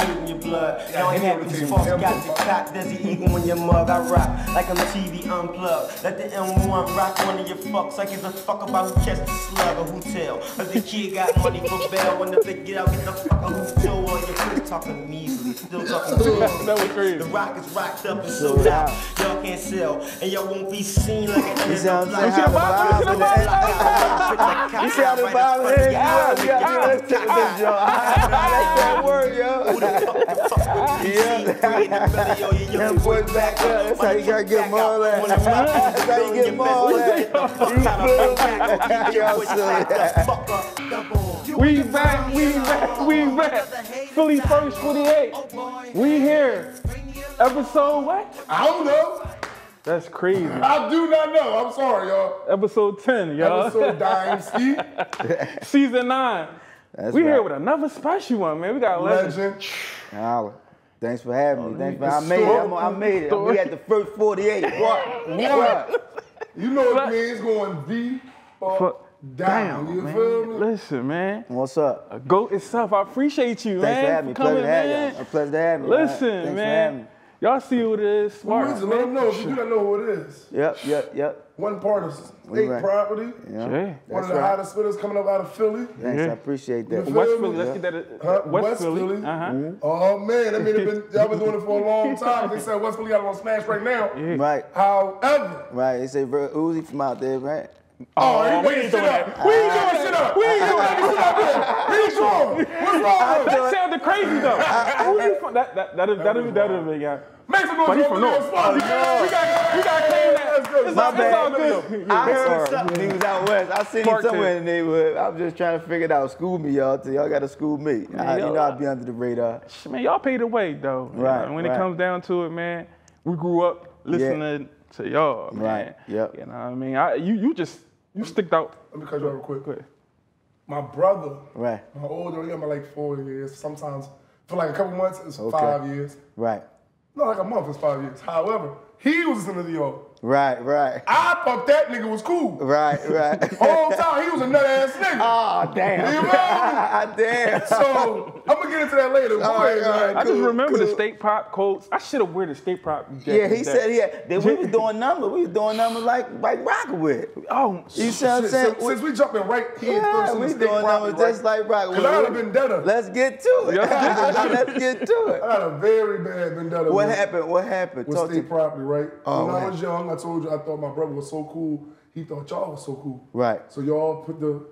spit in your blood. Y'all hear these false got the cop, there's the eagle in your mug. I rock like I'm TV unplugged. Let the M1 rock one of your fucks. I give a fuck about who catch the slug or who tell. If the kid got money for bail, when if they get out, get the fuck out who tell. Or your quit talking measly, still talking too. That was crazy. The rock is rocked up and sold out. Y'all can't sell, and y'all won't be seen like an end of life. You see the vibe? You see how the vibe is? Yeah, let's take this, yo. That's that word, yo. Yeah. Them boys back up. That's how you gotta get more at. That's how you get more at. We back. Philly First 48. We here. Episode what? I don't know. That's crazy. I do not know. I'm sorry, y'all. Episode 10, y'all. Episode Dynasty. Season 9. We here with another special one, man. We got a legend. Legend. Thanks for having me. Thanks for I made it. We at the first 48. What? You know what it means going deep down. You feel me? Listen, man. What's up? A GOAT itself. I appreciate you, Thanks man. for having me. Coming, Pleasure to have man. you. A pleasure to have me. Listen, man. Y'all see who it is. Smart. Let them know if you don't know who it is. Yep. One part of state property. Yeah. One of the hottest spitters coming up out of Philly. Thanks, I appreciate that. West Philly. Let's get that. West Philly. Oh man, I mean, y'all been doing it for a long time. They said West Philly got it on Smash right now. Yeah. Right. However. Right. They say Uzi from out there, right? Oh, we ain't doing that. We ain't doing shit up. We ain't doing that. What's wrong? What's wrong? That sounded crazy though. That'll be guy. Make some noise for the spot. We got claim that. My bad. It's all good. I heard something. He was out west. I seen him somewhere in the neighborhood. I'm just trying to figure it out. School me, y'all. Till y'all got to school me. You know I'll be under the radar. Man, y'all pay the way though. Right. When it comes down to it, man, we grew up listening to y'all, man. Right. Yep. You know what I mean? You sticked out. Let me cut you off real quick. Go ahead. My brother, Right. my older, he got my like 4 years. Sometimes for like a couple months, it's Okay. 5 years. Right. Not like a month, it's 5 years. However, he was listening to y'all. Right. I thought that nigga was cool. Right. Whole time he was a nut ass nigga. Oh, damn. You know? Damn. So I'm gonna get into that later. Go ahead, man. I just remember the state prop quotes. I should have wear the state prop jacket. Yeah, he said that we was doing numbers. We was doing numbers like Rockaway. Oh, You see what I'm saying? Since we jumping right here first in we the state doing property, numbers just like Rockaway. Cause I had a vendetta. Let's get to it. Let's get to it. I had a very bad vendetta. What with- happened? What happened? With Talk state to property, right? Oh, when I man. was young, I told you I thought my brother was so cool. He thought y'all was so cool. Right. So y'all put the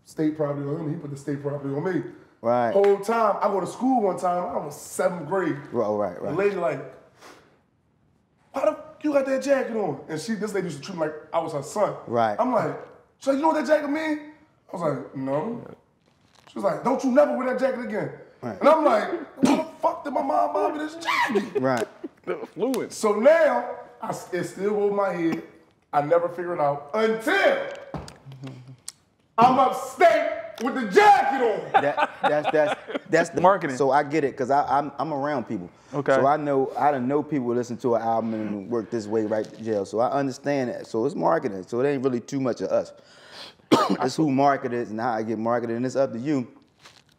state property on him. He put the state property on me. Right. Whole time, I go to school one time. I was 7th grade. Right. The lady like, why the you got that jacket on? And this lady used to treat me like I was her son. Right. I'm like, so you know what that jacket mean? I was like, no. She was like, don't you never wear that jacket again. Right. And I'm like, why the fuck did my mom buy me this jacket? Right. fluid. So now, it still over my head. I never figured it out until I'm upstate with the jacket on. That's the marketing. So I get it, cause I'm around people. Okay. So I done know people listen to an album and work this way right to jail. So I understand that. So it's marketing. So it ain't really too much of us. It's who marketed and how I get marketed, and it's up to you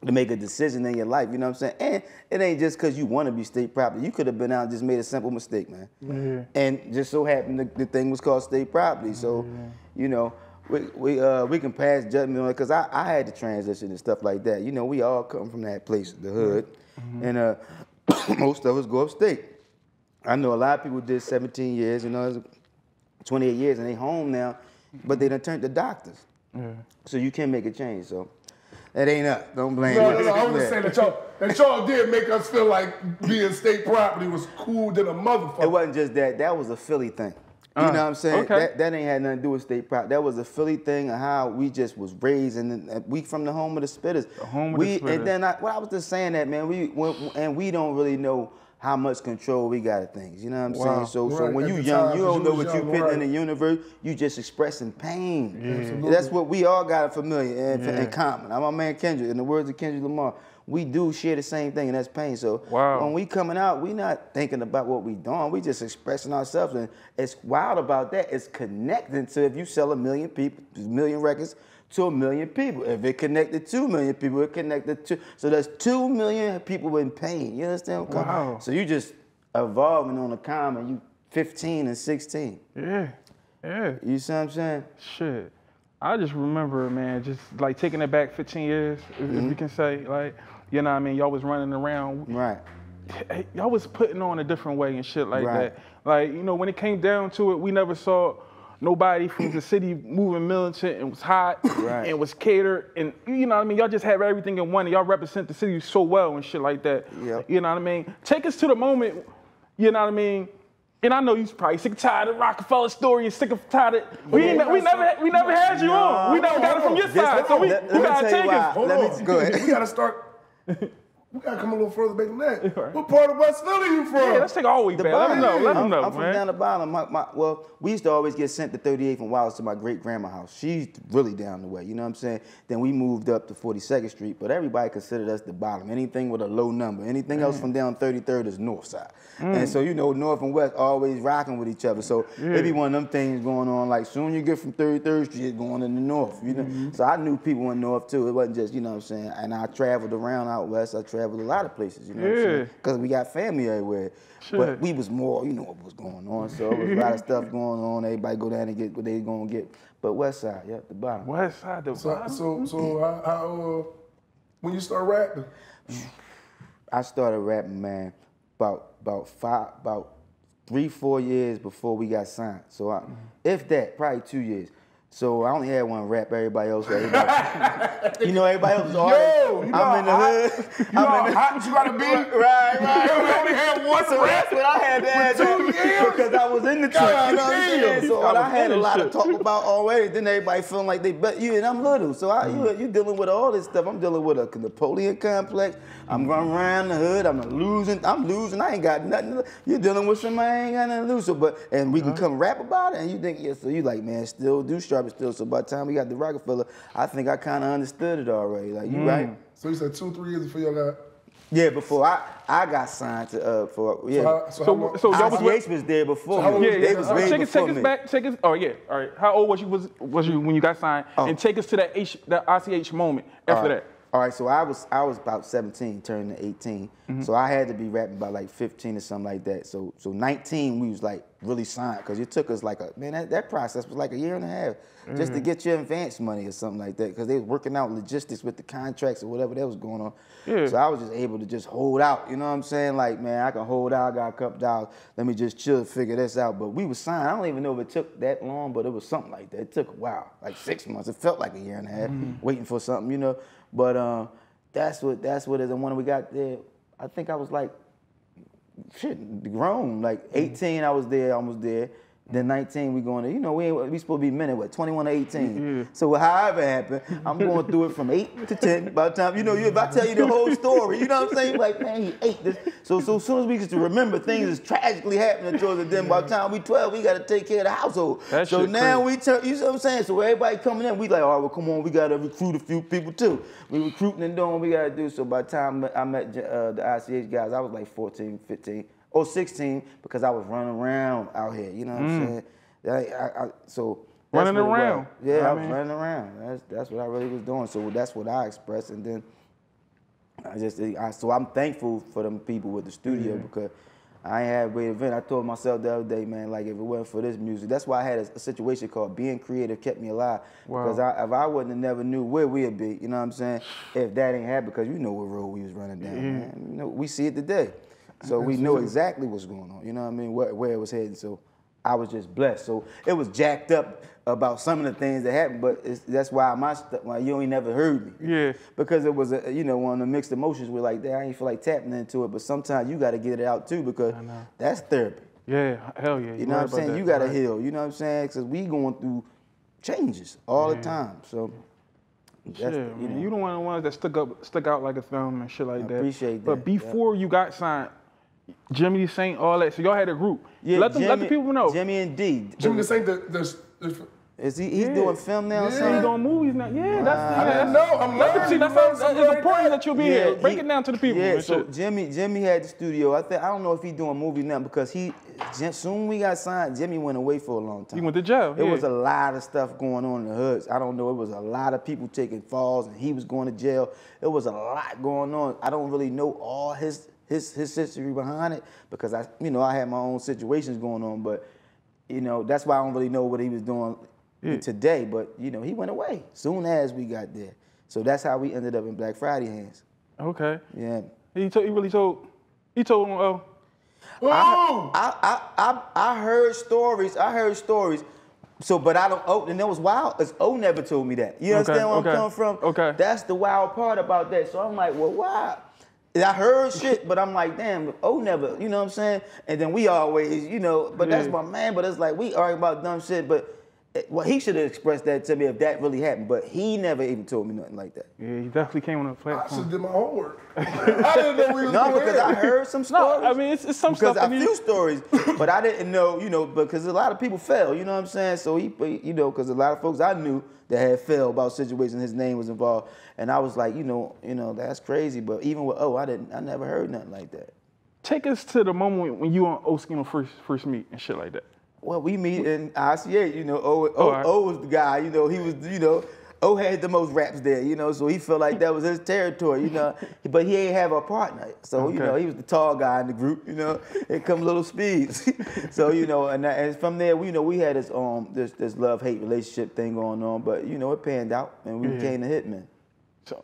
to make a decision in your life. You know what I'm saying? And it ain't just cause you want to be state property. You could have been out and just made a simple mistake, man. Yeah. And just so happened the thing was called state property. So, you know. We can pass judgment on it because I had to transition and stuff like that. You know, we all come from that place, the hood, and most of us go upstate. I know a lot of people did 17 years, 28 years, and they home now, but they done turned to doctors. So you can't make a change. So that ain't us. Don't blame us. No, I was just saying that y'all did make us feel like being state property was cool than a motherfucker. It wasn't just that. That was a Philly thing. You know what I'm saying? Okay. That ain't had nothing to do with state property. That was a Philly thing of how we just was raised, and we from the home of the Spitters. The home of the Spitters. And then I was just saying that, man. We don't really know how much control we got of things. You know what I'm saying? So Right. when At you the young, time, you don't know what you young, put in right. the universe. You just expressing pain. Absolutely. That's what we all got familiar and in common. I'm my man Kendrick. In the words of Kendrick Lamar, we do share the same thing, and that's pain. So when we coming out, we not thinking about what we doing. We just expressing ourselves, and it's wild about that. It's connecting to if you sell 1 million records to 1 million people. If it connected 2 million people, it connected to, so there's 2 million people in pain. You understand what I'm saying? Wow. So you just evolving on a common, you 15 and 16. Yeah. You see what I'm saying? Shit. I just remember, man, just like taking it back 15 years, if you can say, like, you know what I mean? Y'all was running around. Right. Y'all was putting on a different way and shit like Right. that. Like, you know, when it came down to it, we never saw nobody from the city moving militant and was hot Right. and was catered. And, you know what I mean? Y'all just have everything in one and y'all represent the city so well and shit like that. Yep. You know what I mean? Take us to the moment, you know what I mean? And I know you probably sick and tired of Rockefeller story and sick and tired of, we never had you on. We never got it from your side. So we gotta take us. Hold on. Go ahead. We gotta start. We gotta come a little further back than that. What part of West Philly you from? Yeah, let's take all the way back. Let them know. Let them know, I'm from man. down the bottom. Well, we used to always get sent to 38th and Wallace to my great grandma's house. She's really down the way, you know what I'm saying? Then we moved up to 42nd Street, but everybody considered us the bottom. Anything with a low number, anything else from down 33rd is north side. And so, you know, north and west always rocking with each other. So it be one of them things going on, like soon you get from 33rd Street, it's going in the north, you know? So I knew people in north too. It wasn't just, you know what I'm saying? And I traveled around out west. I traveled a lot of places, you know what I'm saying? Because we got family everywhere. But we was more, you know what was going on. So there was a lot of stuff going on. Everybody go down and get what they gonna get. But west side, yeah, the bottom. West side, the bottom. So how when you start rapping? I started rapping, man, about 3-4 years before we got signed. So if that, probably 2 years. So I only had one rap. Everybody else, you know, everybody else was artists. I'm in the hood. You know how hot you gotta be? Right. You only had one So that's what I had to add 2 years? because I was in the trap. You know what I'm saying? So I had a lot to shit. talk about already. Then everybody feeling like they bet you, and I'm little. So you dealing with all this stuff. I'm dealing with a Napoleon complex. I'm running around the hood. I'm losing. I ain't got nothing. You're dealing with somebody I ain't got nothing to lose. So, and we can come rap about it. And you think, yeah, so you like, man, still do sharp still. So by the time we got the Rockefeller, I think I kind of understood it already. Like, you right? So you said 2-3 years before y'all got. Yeah, before I got signed to So y'all was ICH was there before. how long me. was They you- was way Take before us me. back. Take us. Oh yeah. All right. How old was you when you got signed? And take us to that ICH moment after that. All right, so I was about 17, turning to 18. So I had to be rapping by like 15 or something like that. So 19 we was like really signed because it took us like that process was like a year and a half just to get your advance money or something like that because they was working out logistics with the contracts or whatever that was going on. Yeah. So I was just able to just hold out, you know what I'm saying? Like, man, I can hold out, I got a couple dollars, let me just chill, figure this out. But we was signed. I don't even know if it took that long, but it was something like that. It took a while, like 6 months. It felt like a year and a half waiting for something, you know? But that's what is. And when we got there, I think I was like, grown. Like 18, I was there, almost there. Then 19, we going to, you know, we supposed to be men at 21 to 18. So however it happened, I'm going through it from 8 to 10. By the time, you know, if I tell you the whole story, you know what I'm saying? Like, man, he ate this. So as soon as we get to remember things is tragically happening to us, and then by the time we 12, we got to take care of the household. That So shit now crazy. we turn, you see what I'm saying? So everybody coming in, we like, all right, well, come on, we got to recruit a few people too. We recruiting and doing what we got to do. So by the time I met the ICH guys, I was like 14, 15. Or 16 because I was running around out here, you know what I'm saying? So that's Running what it was. around. Yeah, I was running around. That's what I really was doing. So that's what I expressed, and then so I'm thankful for them people with the studio because I ain't had a great event. I told myself the other day, man, like if it wasn't for this music, that's why I had a situation called being creative kept me alive. Wow. Because if I wouldn't have never knew where we'd be, you know what I'm saying? If that ain't happened, because you know what road we was running down, man. You know, we see it today. So we know exactly what's going on, you know what I mean, where it was heading. So I was just blessed. So it was jacked up about some of the things that happened, but that's why you ain't never heard me. Yeah. Because it was, one of the mixed emotions where like, I ain't feel like tapping into it, but sometimes you got to get it out too because that's therapy. Yeah. Hell yeah. You know what I'm saying? You got to heal, you know what I'm saying? Because we going through changes all the time. So that's, you the one of the ones that stuck out like a thumb and shit like that. Appreciate that. But before you got signed, Jimmy Saint, all that. So y'all had a group. Yeah, let the people know. Jimmy and D. Jimmy the Saint, the Is he's doing film now? Yeah, he's doing movies now. Yeah, that's I didn't know. I'm learning. That's important that you'll be here. Break it down to the people. Yeah, so Jimmy had the studio. I don't know if he's doing movies now because soon we got signed, Jimmy went away for a long time. He went to jail. There was a lot of stuff going on in the hoods. I don't know. It was a lot of people taking falls, and he was going to jail. It was a lot going on. I don't really know all his history behind it because I had my own situations going on, but that's why I don't really know what he was doing today. But he went away soon as we got there. So that's how we ended up in Black Friday hands. Okay. Yeah. He told him. I heard stories. So, but I don't. And that was wild. Cause O never told me that. You understand where I'm coming from? Okay. That's the wild part about that. So I'm like, well, why? I heard shit, but I'm like, damn, O never. You know what I'm saying? And then we always, but that's my man. But it's like we argue about dumb shit. But he should have expressed that to me if that really happened. But he never even told me nothing like that. Yeah, he definitely came on the platform. I should have did my homework. I didn't know we was No, because I heard some stories. No, I mean, it's some stuff. Because a few stories, but I didn't know, because a lot of people fell, you know what I'm saying? So because a lot of folks I knew that had fell about situations his name was involved. And I was like, that's crazy. But even with O, I never heard nothing like that. Take us to the moment when you and O-Schemo first meet and shit like that. Well, we meet in ICA, O was the guy, he was, O had the most raps there, so he felt like that was his territory, but he ain't have a partner. So, he was the tall guy in the group, Here come Little Speeds. So, and from there, we had this love-hate relationship thing going on, but, it panned out and we became the hitmen.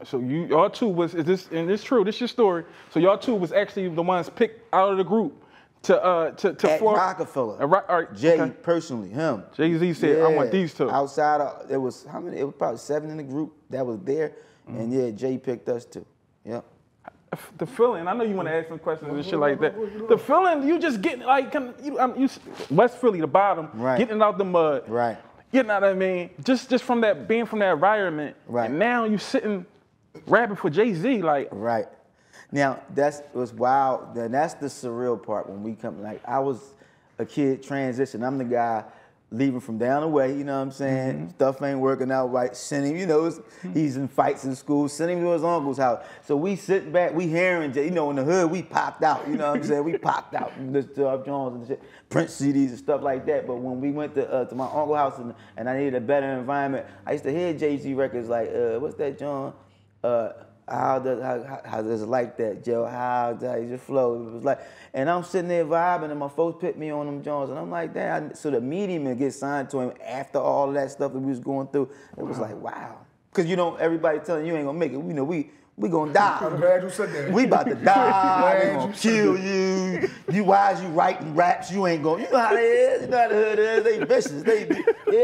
So y'all two and it's true, this is your story. So y'all two was actually the ones picked out of the group to at Rockefeller. Jay personally, him. Jay-Z said, I want these two. Outside, there was how many? It was probably 7 in the group that was there, and Jay picked us too. Yep. The feeling, I know you want to ask some questions and shit like that. The feeling, you just getting like, you West Philly, the bottom, getting out the mud, getting out. Just from that, being from that environment, and now you sitting rapping for Jay-Z, like. Right. Now, was wild. That's the surreal part when we come. Like, I was a kid transition. I'm the guy leaving from down the way, you know what I'm saying? Stuff ain't working out right. Send him, he's in fights in school. Send him to his uncle's house. So we sitting back, we hearing, in the hood, we popped out, you know what I'm saying? We popped out and listened to Up Jones and shit, Prince CDs and stuff like that. But when we went to my uncle's house and I needed a better environment, I used to hear Jay-Z records like, what's that, John? How does it like that, Joe? How does your flow? It was like, and I'm sitting there vibing, and my folks put me on them Jones, and I'm like, damn. So the medium get signed to him after all that stuff that we was going through. It was like, wow, because everybody telling you ain't gonna make it. We gonna die. I'm glad you said that. We about to die. We gonna kill you. Why is you writing raps? You ain't going. You know how they is. You know how the hood is. They vicious.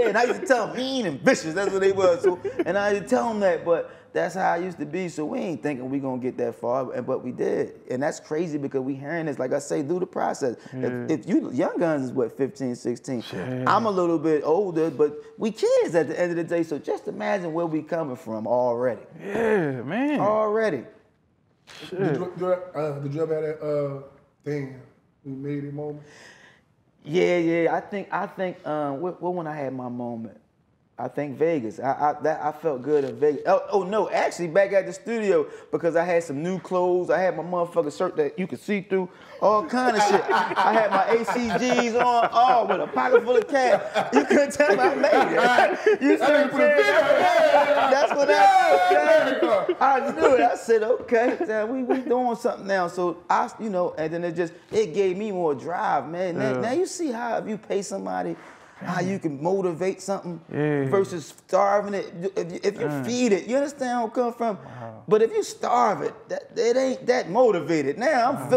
And I used to tell them mean and vicious. That's what they was. So, and I used to tell them that, but that's how I used to be. So we ain't thinking we gonna get that far, but we did. And that's crazy because we hearing this, like I say, through the process. If you, Young Guns is what, 15, 16. I'm a little bit older, but we kids at the end of the day. So just imagine where we coming from already. Yeah, man. Already. Did you ever have that thing? We made a moment. Yeah. I think. What when I had my moment? I think Vegas. I felt good in Vegas. Oh no, actually back at the studio because I had some new clothes. I had my motherfucking shirt that you could see through, all kind of shit. I had my ACGs on, with a pocket full of cash. You couldn't tell I made it. You see what I'm saying? That's what I knew it. I said, okay, we doing something now. So and then it gave me more drive, man. Now you see how if you pay somebody, how you can motivate something versus starving it. If you feed it, you understand where I'm coming from? Wow. But if you starve it, it ain't that motivated. Now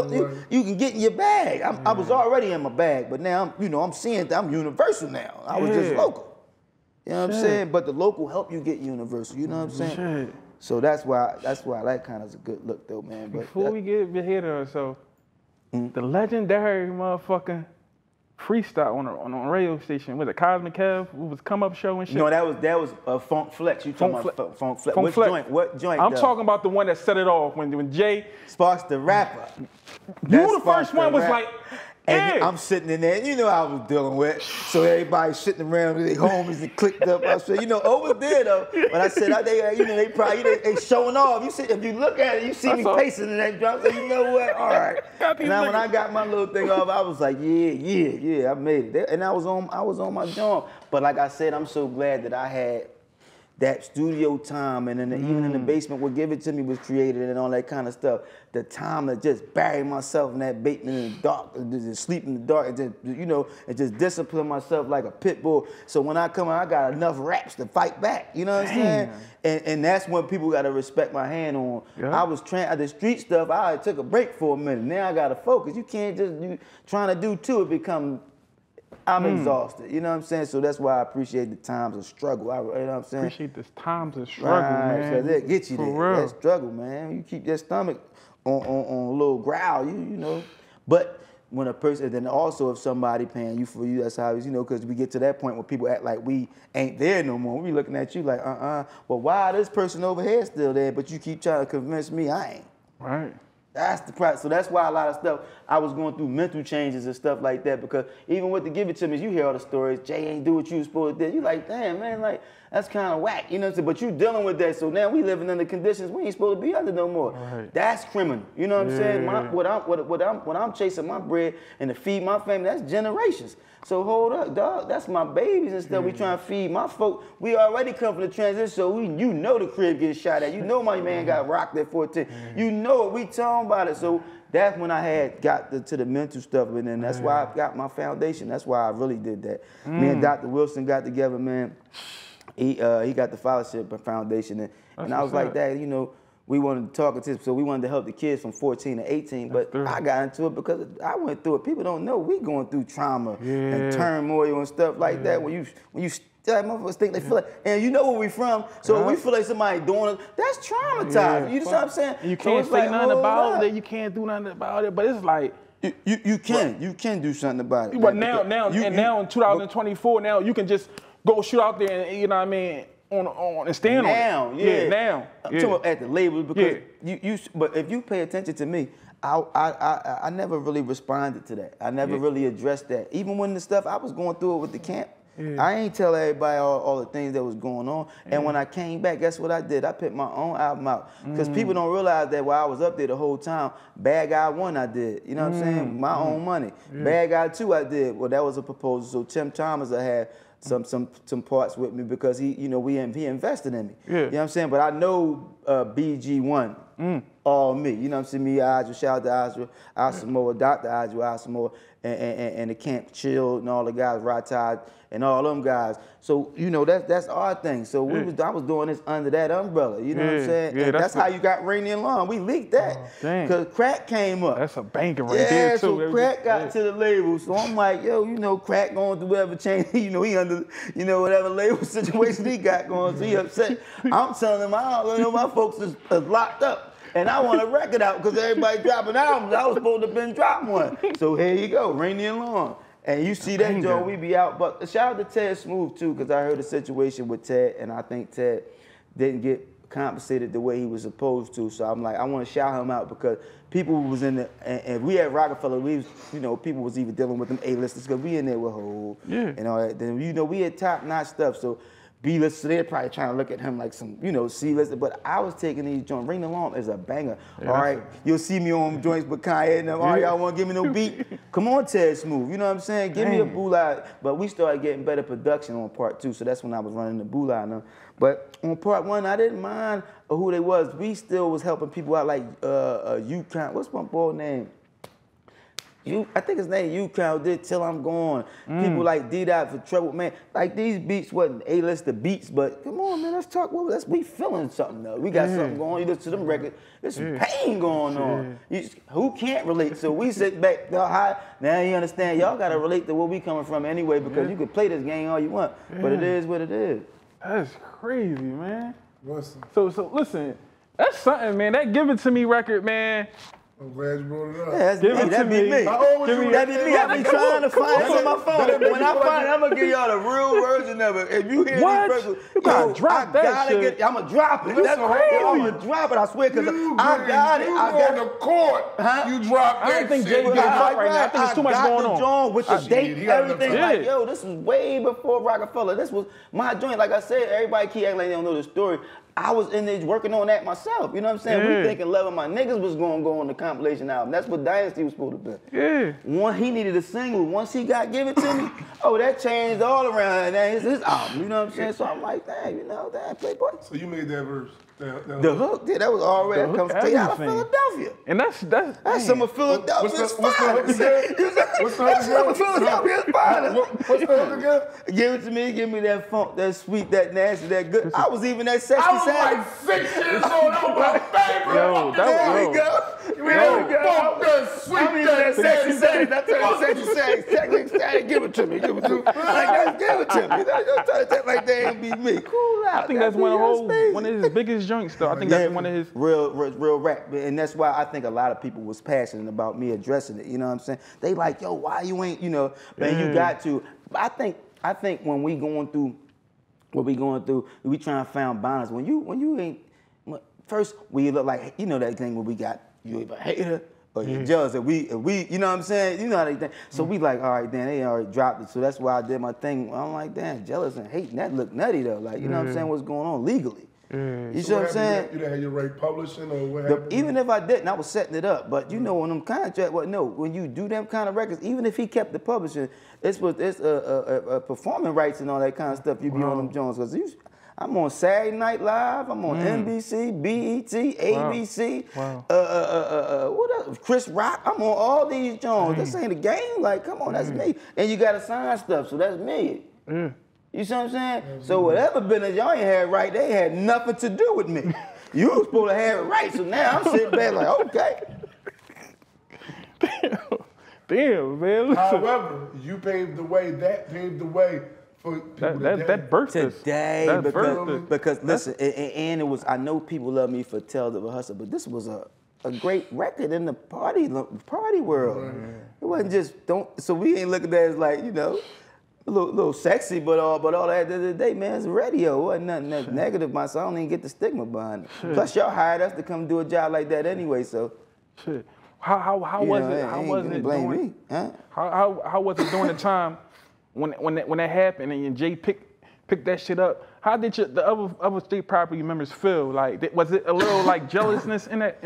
you can get in your bag. I was already in my bag, but now I'm seeing that I'm universal now. I was just local. You know what I'm saying? But the local help you get universal. You know what I'm saying? So that's why that kind of is a good look though, man. But before we get ahead of ourselves, the legendary motherfucking freestyle on a radio station with a Cosmic Kev, it was Come Up Show and shit. No, that was Funk Flex. You talking about Funk Flex? Which joint? What joint? I'm talking about the one that set it off when Jay Sparks the rapper. You the first one was like, And I'm sitting in there, you know how I was dealing with. So everybody sitting around with their homies and clicked up. I said, you know, over there though. But I said, they probably they showing off. You see, if you look at it, you see me pacing in that drop. So you know what? All right. Now when I got my little thing off, I was like, yeah, I made it. And I was on my joint. But like I said, I'm so glad that I had that studio time, and then even in the basement, what Give It To Me was created and all that kind of stuff. The time to just bury myself in that basement in the dark, just sleep in the dark, and just, you know, and just discipline myself like a pit bull. So when I come out, I got enough raps to fight back. You know what I'm saying? And that's when people got to respect my hand on. Yeah. I was the street stuff. I took a break for a minute. Now I got to focus. You can't just trying to do two. It become I'm exhausted, you know what I'm saying? So that's why I appreciate the times of struggle. You know what I'm saying? Appreciate the times of struggle, man. So that get you there. Real. That struggle, man. You keep that stomach on a little growl, you know. But when a person, then also if somebody paying you for you, that's how it's, you know, because we get to that point where people act like we ain't there no more. We looking at you like, well, why this person over here still there, but you keep trying to convince me I ain't. Right. That's the problem. So that's why a lot of stuff, I was going through mental changes and stuff like that, because even with the Give It To Me, you hear all the stories, Jay ain't do what you was supposed to do. You like, damn, man, like, that's kind of whack, you know what I'm saying? But you dealing with that, so now we living under conditions we ain't supposed to be under no more. Right. That's criminal, you know what I'm saying? When I'm chasing my bread and to feed my family, that's generations. So hold up, dog, that's my babies and stuff. We trying to feed my folk. We already come from the transition, so you know the crib gets shot at. You know my man got rocked at 14. You know it, we talking about it. So that's when I had got to the mental stuff, and then that's why I got my foundation. That's why I really did that. Me and Dr. Wilson got together, man. He got the Fellowship Foundation, and I was like that, you know, we wanted to talk to, so we wanted to help the kids from 14 to 18, but I got into it because I went through it. People don't know we going through trauma and turmoil and stuff like that. When you motherfuckers think they feel like, and you know where we from, so when we feel like somebody doing it, that's traumatized. You know what I'm saying? You can't say nothing about it. You can't do nothing about it. But it's like you can do something about it. But now in 2024, now you can just go shoot out there and, you know what I mean, on and stand on it. Now. I'm talking about at the label, because but if you pay attention to me, I never really responded to that. I never really addressed that. Even when the stuff I was going through it with the camp, I ain't tell everybody all the things that was going on. And when I came back, guess what I did? I put my own album out. Because people don't realize that while I was up there the whole time, Bad Guy 1 I did. You know what I'm saying? My own money. Bad Guy 2 I did. Well, that was a proposal. So Tim Thomas I had some parts with me because he invested in me. You know what I'm saying? But I know BG1, all me. You know what I'm saying? Me, Adra, shout out to Adra, Asamoah, Dr. Adra, Asamoah, and the Camp Chill and all the guys, Ratad, and all them guys. So, you know, that's our thing. So I was doing this under that umbrella, you know what I'm saying? And that's how you got Rainy and Long. We leaked that. Because Crack came up. That's a banker right there, too. So Crack got to the label. So I'm like, yo, you know, Crack going through whatever change, you know, he under, you know, whatever label situation he got going, so he upset. I'm telling him, I don't know, my folks is locked up. And I want a record out because everybody dropping albums. I was supposed to have been dropping one. So here you go, Rainy and Long. And you see that, Joe, we be out. But shout out to Ted Smooth, too, because I heard a situation with Ted, and I think Ted didn't get compensated the way he was supposed to. So I'm like, I want to shout him out because people was in the, and we at Rockefeller, we was, you know, people was even dealing with them A-listers because we in there with Hov and all that. Then, you know, we had top-notch stuff. So B-list, so they're probably trying to look at him like some, you know, C-list. But I was taking these joints. Ring Along is a banger. All right, you'll see me on joints with Kanye and them. All right, y'all want to give me no beat? Come on, Ted Smooth. You know what I'm saying? Give me a Bula. But we started getting better production on part 2, so that's when I was running the Bula now. But on part 1, I didn't mind who they was. We still was helping people out like U-Count. What's my boy name? I think his name U-Count did Till I'm Gone. People like D-Dot for Trouble, man. Like these beats wasn't A-list beats, but come on, man, let's talk. We feeling something though. We got something going on. You listen to them records, there's some pain going on. Who can't relate? So we sit back, now you understand, y'all gotta relate to where we coming from anyway, because you can play this game all you want, but it is what it is. That's crazy, man. So listen, that's something, man. That Give It To Me record, man. I'm glad you brought it up. Yeah, that'd be me. How old was you? That'd be me. I be trying to find it on my phone. When I find it, I'm gonna give y'all the real version of it. If you hear What? these You gotta drop that shit. I'm gonna drop it. That's crazy. I'm gonna drop it. I swear, because I got it. You I go got to court. You drop I that don't think shit. Jay getting hot right now. I think it's too much going on. I got the joint with the date, he got everything. enough time. Like, yo, this was way before Rockefeller. This was my joint. Like I said, everybody keep acting like they don't know the story. I was in there working on that myself. You know what I'm saying? We thinking Love of My Niggas was gonna go on the compilation album. That's what Dynasty was supposed to be. Yeah. One, he needed a single. Once he got give it to me, oh, that changed all around. And it's his album. You know what I'm saying? So I'm like, dang, you know, damn, Playboy. So you made that verse. The hook, yeah, that was already that comes straight out of Philadelphia. And that's some of Philadelphia's finest. What's the hook again? Some of Philadelphia's finest. What's the hook again? Give me that funk, that sweet, that nasty, that good. I was even that sexy I was savage. like 6 years old. That was my favorite. Yo, There we go. There we go. Fuck that sweet, I'm even that sexy savage. I tell you, sexy savage. Technically, give it to me. Give it to me. Like, give it to me. Don't try to take like that ain't be me. Cool out. I think that's one of his biggest joints, though. I think that's one of his real rap, and that's why I think a lot of people was passionate about me addressing it. You know what I'm saying? They like, yo, why you ain't, you know? Man, you got to. But I think when we going through what we going through, we trying to find balance. When you ain't first, we look like, you know, that thing where we got you either hater or you jealous. If we, you know what I'm saying? You know how they think. So we like, all right, then they already dropped it. So that's why I did my thing. I'm like, damn, jealous and hating. That look nutty though. Like, you know what I'm saying? What's going on legally? You see what I'm saying? You didn't have your right publishing or what happened? Even if I didn't, I was setting it up. But you know, when them contract, when you do them kind of records, even if he kept the publishing, it's performing rights and all that kind of stuff. You be on them Jones because I'm on Saturday Night Live. I'm on NBC, BET, ABC. What else? Chris Rock. I'm on all these Jones. This ain't a game. Like, come on, that's me. And you gotta sign stuff, so that's me. You see what I'm saying? So whatever business y'all ain't had right, they had nothing to do with me. You was supposed to have it right, so now I'm sitting back like, okay. Damn, man. Listen. However, you paved the way. That paved the way for people that birthed us. Today, because listen, and it was. I know people love me for Tales of a Hustler, but this was a great record in the party world. It wasn't just So we ain't looking at it as like, you know, a little sexy, but all that at the end of the day, man, it's radio. It wasn't nothing negative, so I don't even get the stigma behind it. Plus, y'all hired us to come do a job like that anyway, so. Shit. How was it? How was it during? How was it during the time when that happened and Jay picked that shit up? How did the other state property members feel? Like, was it a little like jealousness in that?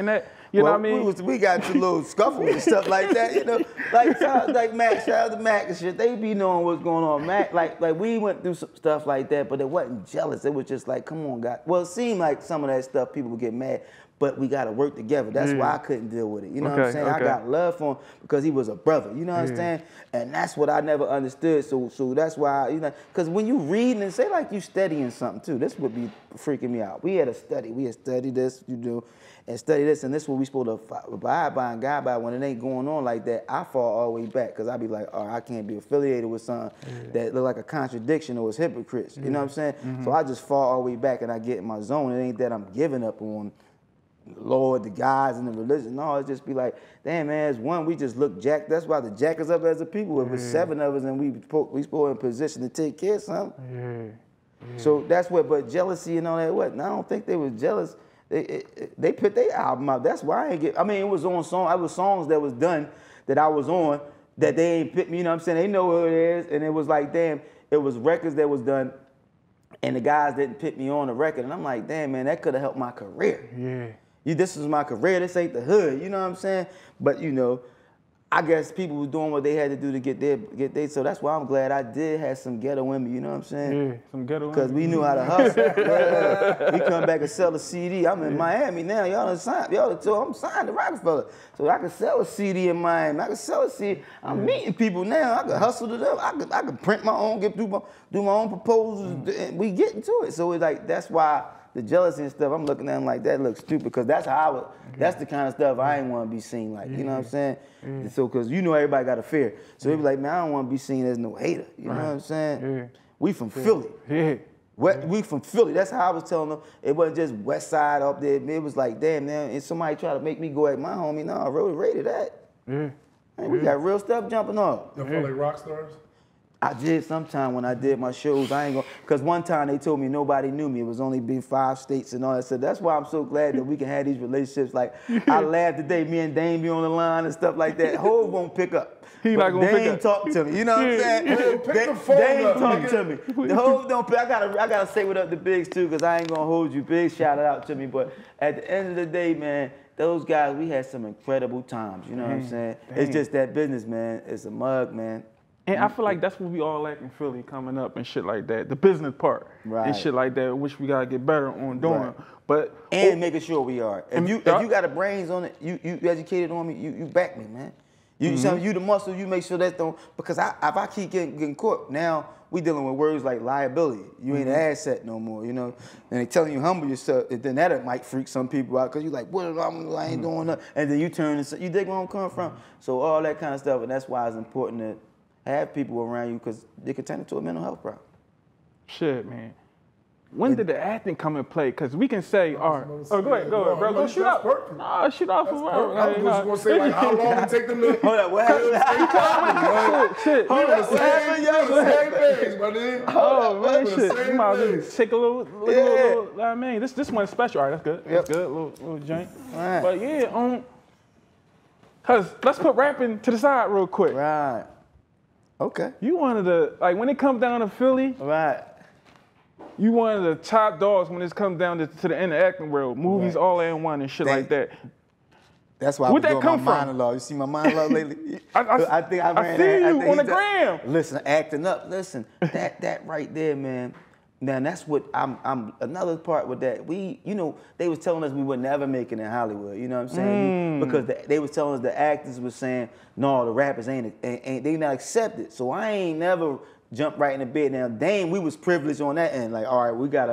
You know what I mean? We got into little scuffles and stuff like that, you know. Like Mac, shout out to Mac and shit. They be knowing what's going on. Mac, like we went through some stuff like that, but it wasn't jealous. It was just like, come on, God. Well, it seemed like some of that stuff people would get mad, but we got to work together. That's why I couldn't deal with it. You know what I'm saying? I got love for him because he was a brother. You know what I'm saying? And that's what I never understood. So that's why, you know, because when you read and say like you studying something too, this would be freaking me out. We had to study. We had studied this, you know, and study this, and this is what we supposed to abide by and guide by. When it ain't going on like that, I fall all the way back because I be like, oh, I can't be affiliated with something that look like a contradiction or is hypocrites. You know what I'm saying? So I just fall all the way back and I get in my zone. It ain't that I'm giving up on the Lord, the guys, and the religion. No, it just be like, damn, man, as one, we just look jacked. That's why the jack us up as a people. If it's 7 of us and we supposed in position to take care of something. So that's what, but jealousy and all that, what? And I don't think they was jealous. They put their album out. That's why I ain't get. I mean, it was on song. I was songs that was done that I was on that they ain't put me. You know what I'm saying? They know who it is, and it was like, damn, it was records that was done, and the guys didn't put me on the record, and I'm like, damn, man, that could have helped my career. This is my career. This ain't the hood. You know what I'm saying? But you know, I guess people were doing what they had to do to get there. So that's why I'm glad I did have some ghetto women. You know what I'm saying? Yeah, some ghetto women. Because we knew how to hustle. We come back and sell a CD. I'm in Miami now. Y'all done signed. I'm signed to Rockefeller. So I can sell a CD in Miami. I can sell a CD. I'm meeting people now. I can hustle to them. I can print my own, do my own proposals. And we get into it. So it's like, that's why the jealousy and stuff, I'm looking at them like, that looks stupid, because that's how I would, that's the kind of stuff I ain't want to be seen like, you know what I'm saying? So, because you know everybody got a fear. So they be like, man, I don't want to be seen as no hater, you know what I'm saying? We from Philly. We from Philly. That's how I was telling them. It wasn't just West Side up there. It was like, damn, man, and somebody try to make me go at my homie. No, I really rated that. Yeah. Man, we got real stuff jumping off. You feel like rock stars? I did sometime when I did my shows. I ain't gonna, cause one time they told me nobody knew me. It was only been 5 states and all that. So that's why I'm so glad that we can have these relationships. Like I laughed today, me and Dame be on the line and stuff like that. Hov won't pick up. He not gonna pick Dame up. talk to me. You know what I'm saying? Pick the phone Dame up, talk nigga. to me. The Hov don't pick. I gotta say what up to Biggs too, cause I ain't gonna hold you. Biggs shouted out to me, but at the end of the day, man, those guys, we had some incredible times. You know what I'm saying? It's just that business, man. It's a mug, man. And I feel like that's what we all lack in Philly coming up and shit like that. The business part and shit like that, which we gotta get better on doing. Right. But making sure we are. If you got the brains on it, you educated on me, you back me, man. You the muscle, you make sure that don't, because if I keep getting caught, now we dealing with words like liability. You ain't an asset no more, you know? And they telling you humble yourself, and then that might freak some people out, because you like, what I ain't doing nothing. And then you turn and say, you dig where I'm coming from? So all that kind of stuff, and that's why it's important to have people around you, because they can turn into a mental health problem. Shit, man. When did the acting come in play? Because we can say, all right. Oh, go ahead, bro. Go shoot out. Nah, shoot off for real. I was just going to say, like, how long it take them to... Hold up, what happened? Shit. Hold up, what happened? Same page, my nigga. Oh, man, shit. Same You might as well thing. just take a little, I mean, this one's special. All right, that's good. That's good. Little joint. Right. But yeah, because let's put rapping to the side real quick. Right. Okay. You one of the, like, when it comes down to Philly, Right. you one of the top dogs when it comes down to the interacting world. Movies all in one and shit like that. That's why Where'd I that was doing come my from? monologue. You see my monologue lately? I think I ran see that. you think on the he- gram. Listen, acting up. Listen, that right there, man. Now that's what I'm. Another part with that, they was telling us we would never make it in Hollywood. You know what I'm saying? Because they was telling us the actors was saying, no, the rappers ain't they not accepted. So I ain't never jumped right in the bed. Now, Dame, we was privileged on that end. Like, all right, we got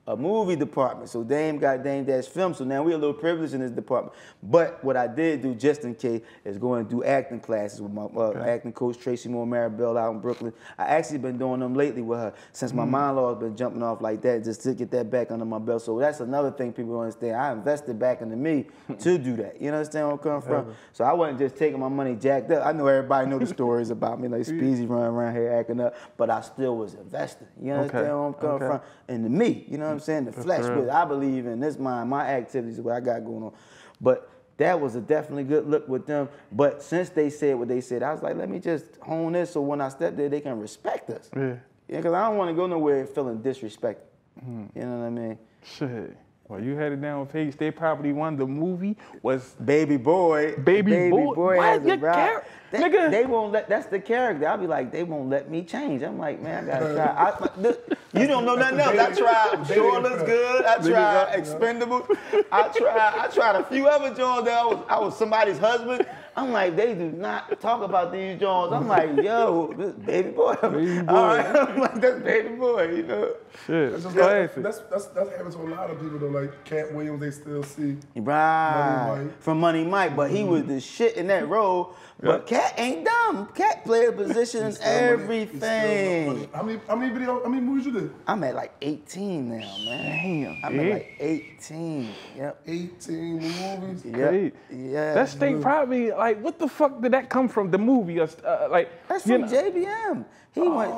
a movie department. So Dame got Dame Dash Film. So now we're a little privileged in this department. But what I did do, just in case, is go and do acting classes with my acting coach, Tracy Moore Maribel out in Brooklyn. I actually been doing them lately with her since my monologue has been jumping off like that, just to get that back under my belt. So that's another thing people don't understand. I invested back into me to do that. You understand where I'm coming from? So I wasn't just taking my money jacked up. I know everybody know the stories about me, like Speezy running around here acting up, but I still was investing. You understand where I'm coming from? Into me, you know what I'm saying? The flesh, what I believe in, this mind, my activities, what I got going on. But that was a definitely good look with them. But since they said what they said, I was like, let me just hone this so when I step there, they can respect us. Yeah. Because I don't want to go nowhere feeling disrespected. You know what I mean? Shit. Well, you had it down with Page State Property 1. The movie was Baby Boy. Baby Boy. has What? a ride. Nigga. They won't let. That's the character. I'll be like, they won't let me change. I'm like, man, I gotta try. You don't know nothing else. I tried. Sure looks good. I tried Expendables. I tried a few other Jones. I was somebody's husband. I'm like, they do not talk about these Jones. I'm like, yo, this Baby Boy. Baby Boy. All right. I'm like, that's Baby Boy. You know. shit. That's Classic. that happens to a lot of people though. Like Cat Williams, they still see. Right. Money Mike. From Money Mike, but he was the shit in that role. But Cat ain't dumb. Cat played a position in everything. How many movies you did? I'm at like 18 now, man. Damn. I'm at like 18. Yep. 18 movies. Yep. Great. Yeah. That State Property, like, what the fuck did that come from? The movie, like, That's you from know- JBM. He went.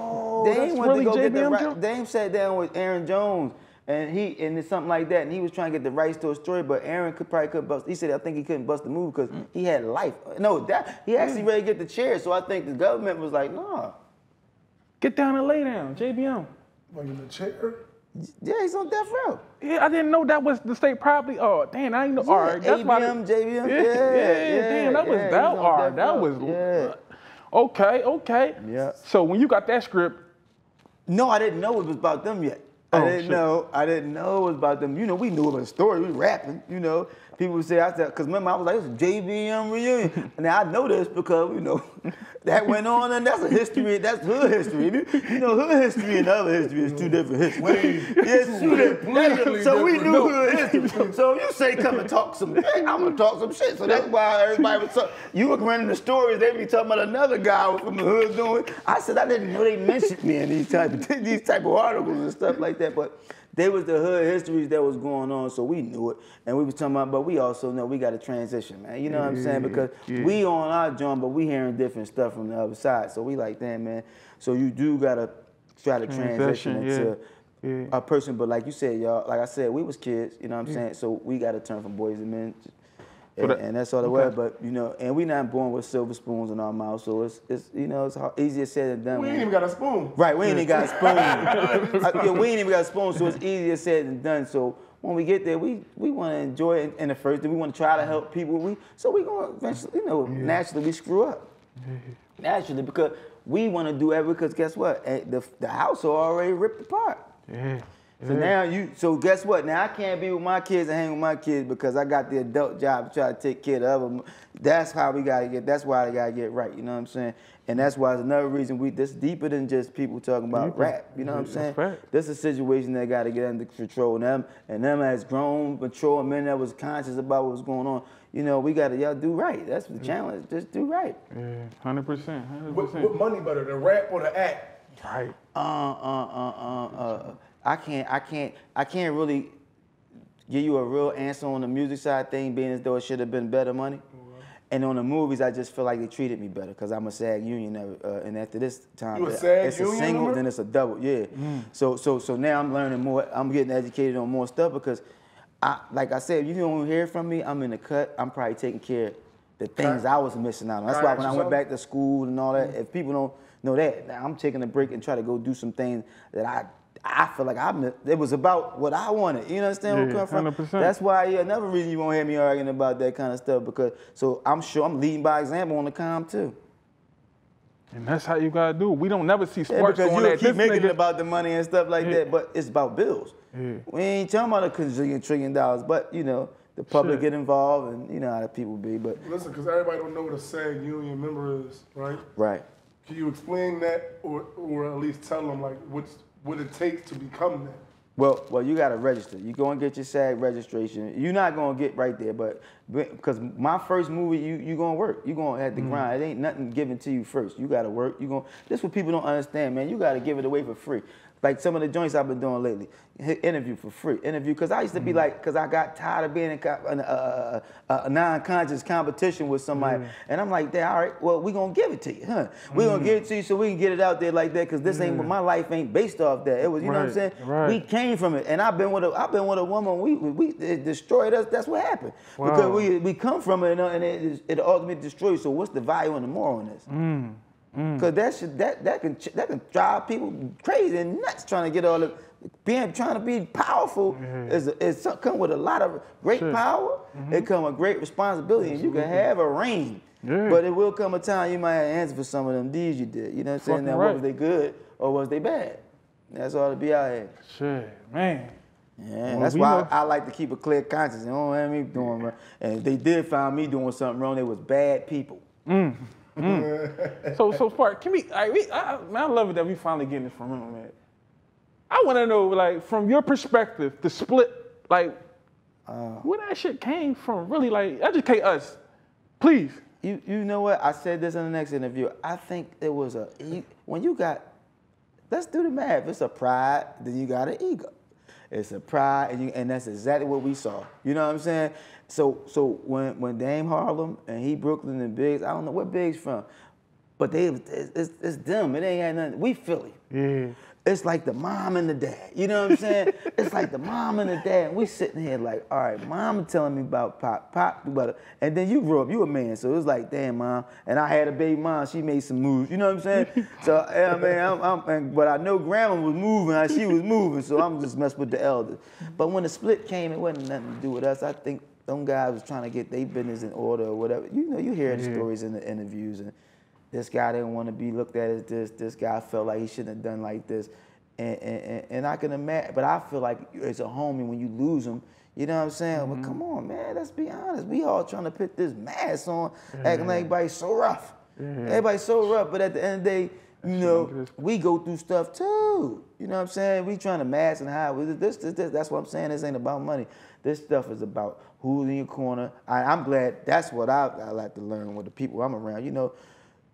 that's Dame went really to go get the JBM right. Joe? Dame sat down with Aaron Jones, and it's something like that, and he was trying to get the rights to a story, but Aaron probably couldn't bust. He said, I think he couldn't bust the movie because he had life. No, he actually ready to get the chair. So I think the government was like, nah. Get down and lay down, JBM. Like in the chair. Yeah, he's on death row. Yeah, I didn't know that was the State Property. Oh, damn, I didn't know. All right, that's why. ABM, JBM. Yeah, damn, that was that. All right, that was. Yeah. Okay. Yeah. So when you got that script, No, I didn't know it was about them yet. I didn't know it was about them. You know, we knew about the story. We rapping, you know. people say, I said, because remember I was like, it's a JBM reunion. And I know this because, you know, that went on and that's a history, that's hood history. You know, hood history and other history is two different histories. It's two different. So we knew hood history. So if you say come and talk some shit, I'm going to talk some shit. So that's why everybody was talking. You were running the stories, they be talking about another guy from the hood doing. I said, I didn't know they mentioned me in these type of articles and stuff like that. But they was the hood histories that was going on, so we knew it. And we was talking about, but we also know we got to transition, man. You know what I'm saying? Because we on our joint, but we hearing different stuff from the other side. So we like, damn, man. So you do got to try to transition into a person. But like you said, y'all, like I said, we was kids, you know what I'm saying? So we got to turn from boys to men. And that's all it was, but you know, and we not born with silver spoons in our mouth, so it's you know, it's easier said than done. We ain't even got a spoon. Right, we ain't even got a spoon. We ain't even got a spoon, so it's easier said than done. So when we get there, we want to enjoy it in the first, and we want to try to help people. So we gonna eventually, you know, naturally we screw up. Naturally, because we want to do everything. Because guess what? The house are already ripped apart. So now so guess what? Now I can't be with my kids and hang with my kids because I got the adult job to try to take care of them. That's how we gotta get. That's why I gotta get right. You know what I'm saying? And that's why it's another reason this deeper than just people talking about rap. You know what I'm saying? This is a situation that gotta get under control. And them as grown, mature men that was conscious about what's going on. You know, we gotta y'all do right. That's the challenge. Just do right. 100%. What money better, the rap or the act? Right. I can't really give you a real answer on the music side thing, being as though it should have been better money. And on the movies, I just feel like they treated me better because I'm a SAG union, and after this time, it's a single, member? then it's a double, So now I'm learning more. I'm getting educated on more stuff because, like I said, if you don't hear from me, I'm in the cut. I'm probably taking care of the things I was missing out on. That's why when I went back to school and all that, if people don't know that, now I'm taking a break and try to go do some things that I feel like it was about what I wanted. You understand where I'm coming from? 100%. That's why another reason you won't hear me arguing about that kind of stuff because so I'm sure I'm leading by example on the comm too. And that's how you gotta do. We don't never see sports because going you at keep this making nigga. it about the money and stuff like that, but it's about bills. We ain't talking about $1 trillion, but you know the public get involved and you know how the people be. But listen, because everybody don't know what a SAG union member is, right? Right. Can you explain that, or at least tell them like what it takes to become that? Well, you got to register. You go and get your SAG registration. You're not going to get right there, but because my first movie, you going to work. You going to have to grind. It ain't nothing given to you first. You got to work. This is what people don't understand, man. You got to give it away for free. Like some of the joints I've been doing lately, interview for free. Interview, because I used to be like, because I got tired of being in a non-conscious competition with somebody. And I'm like, all right, well, we going to give it to you, huh? we going to give it to you so we can get it out there like that, because this ain't, my life ain't based off that. It was, you know what I'm saying? We came from it. And I've been with a woman, it destroyed us. That's what happened. Because we come from it and it ultimately destroys. So what's the value and the moral in this? Because that can drive people crazy and nuts trying to get all the trying to be powerful. It's come with a lot of great power. It come with great responsibility, and you can have a reign. But it will come a time you might have to answer for some of them deeds you did. You know what I'm saying? Now, was they good or was they bad? That's all to be out here. Shit, man. Yeah, well, that's why I like to keep a clear conscience. You don't have me doing wrong. And if they did find me doing something wrong, they was bad people. So Spark, can I love it that we finally getting this from him, man. I want to know, like, from your perspective, the split, like, where that shit came from, really, like, educate us, please. You know what? I said this in the next interview. I think it was when you got, let's do the math. It's a pride, then you got an ego. It's a pride, and that's exactly what we saw. You know what I'm saying? So when Dame Harlem and he Brooklyn and Biggs, I don't know where Biggs from, but it's them. It ain't had nothing. We Philly. Yeah. It's like the mom and the dad. You know what I'm saying? It's like the mom and the dad. And we sitting here like, all right, mom telling me about Pop, about it. And then you grew up, you a man, so it was like, damn, mom. And I had a baby mom, she made some moves. You know what I'm saying? So, I mean, but I know grandma was moving how she was moving, so I'm just messing with the elders. But when the split came, it wasn't nothing to do with us. I think them guys was trying to get their business in order or whatever. You know, you hear the stories in the interviews, and this guy didn't want to be looked at as this guy felt like he shouldn't have done like this. And I can imagine, but I feel like as a homie, when you lose them, you know what I'm saying? Well, come on, man, let's be honest. We all trying to put this mask on, acting like everybody's so rough. Everybody's so rough, but at the end of the day, you know, we go through stuff too. You know what I'm saying? We trying to mask and hide. This. That's what I'm saying. This ain't about money. This stuff is about who's in your corner. I'm glad that's what I like to learn with the people I'm around. You know,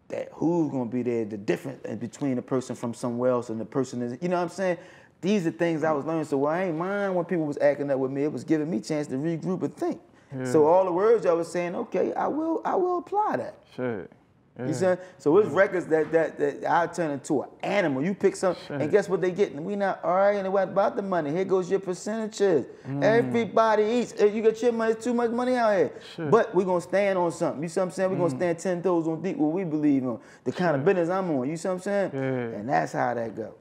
that who's gonna be there, the difference between the person from somewhere else and the person is, you know what I'm saying? These are things I was learning. So I ain't mind when people was acting up with me. It was giving me a chance to regroup and think. So all the words I was saying, okay, I will apply that. Shit. You see? So it's records that I turn into an animal. You pick something, and guess what they getting? We not arguing about the money. Here goes your percentages. Everybody eats. You got your money, it's too much money out here. But we're going to stand on something. You see what I'm saying? We're going to stand 10 toes on deep what we believe in. The kind of business I'm on. You see what I'm saying? And that's how that go.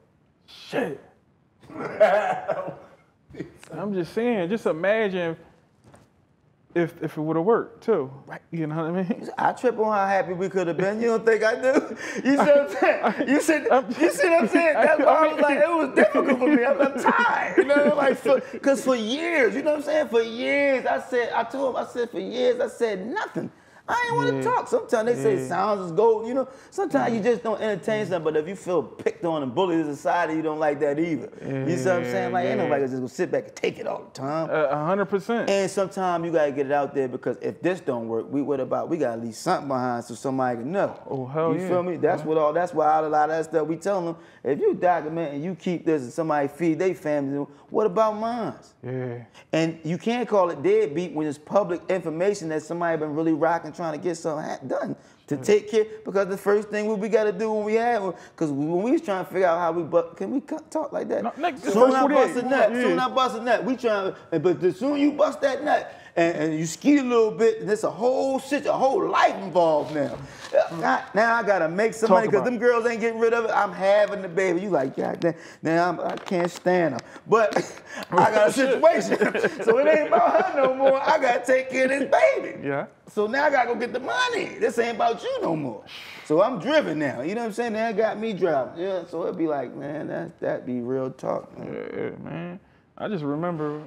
Shit. I'm just saying, just imagine if it would have worked too. Right. You know what I mean? I trip on how happy we could have been. You don't think I do? You see what I'm saying? You see what I'm saying? That's why I was like, it was difficult for me. I'm tired. You know, like, because for years, you know what I'm saying? For years, I told him, for years, I said nothing. I ain't want to talk. Sometimes they say sounds is gold, you know. Sometimes you just don't entertain something, but if you feel picked on and bullied in society, you don't like that either. You see what I'm saying? Like, ain't nobody just gonna sit back and take it all the time. 100%. And sometimes you gotta get it out there because if this don't work, we gotta leave something behind so somebody can know. Oh, hell you feel me? That's that's why a lot of that stuff we tell them, if you document and you keep this and somebody feed their family, what about mine? And you can't call it deadbeat when it's public information that somebody been really rocking trying to get something done to take care, because the first thing we got to do when we have, because when we was trying to figure out how we, can we talk like that? No, soon I bust a nut, we trying, but the soon you bust that nut, and you ski a little bit, and there's a whole life involved now. Now I gotta make some money, because them girls ain't getting rid of it. I'm having the baby. You like, God damn, now I can't stand her. But I got a situation. So it ain't about her no more. I gotta take care of this baby. Yeah. So now I gotta go get the money. This ain't about you no more. So I'm driven now. You know what I'm saying? That got me driving. Yeah, so it'd be like, man, that be real talk, man. Yeah, man. I just remember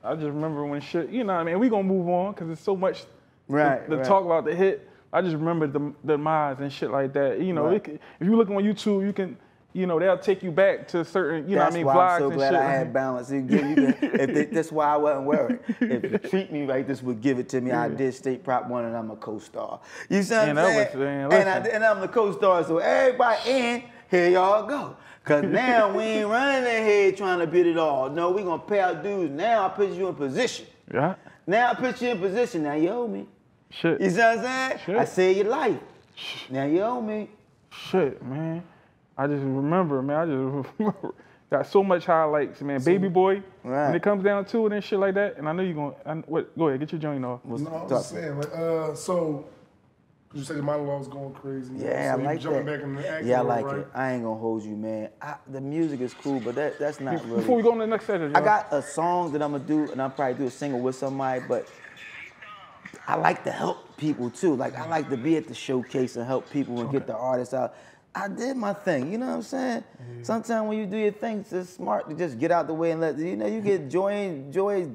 when shit, you know what I mean? We gonna move on because there's so much to talk about the hit. I just remember the demise and shit like that. You know, if you look on YouTube, you can, you know, they'll take you back to certain, you know what I mean, vlogs and shit. That's why I'm so glad I had balance. That's why I wasn't worried. If you treat me right, this would give it to me. I did State Prop 1 and I'm a co-star. You see what I'm saying? And I'm the co-star, so everybody here y'all go. Because now we ain't running ahead trying to beat it all. No, we going to pay our dues. Now I put you in position. Yeah. Now I put you in position. Now you owe me. Shit. You see what I'm saying? Shit. I saved your life. Now you owe me. Shit, man. I just remember, got so much highlights, man. Baby Boy, when it comes down to it and shit like that, and I know you're going to, go ahead, get your joint off. No, I was just saying, like, so, you said your monologue was going crazy. Yeah, so I like jumping that. Back in the acting yeah, I like right? it. I ain't gonna hold you, man. The music is cool, but that's not really. Before we go on to the next segment, I got a song that I'm gonna do, and I'll probably do a single with somebody, but I like to help people too. Like, I like to be at the showcase and help people and get the artists out. I did my thing, you know what I'm saying? Sometimes when you do your thing, it's smart to just get out the way and let, you know, you get joy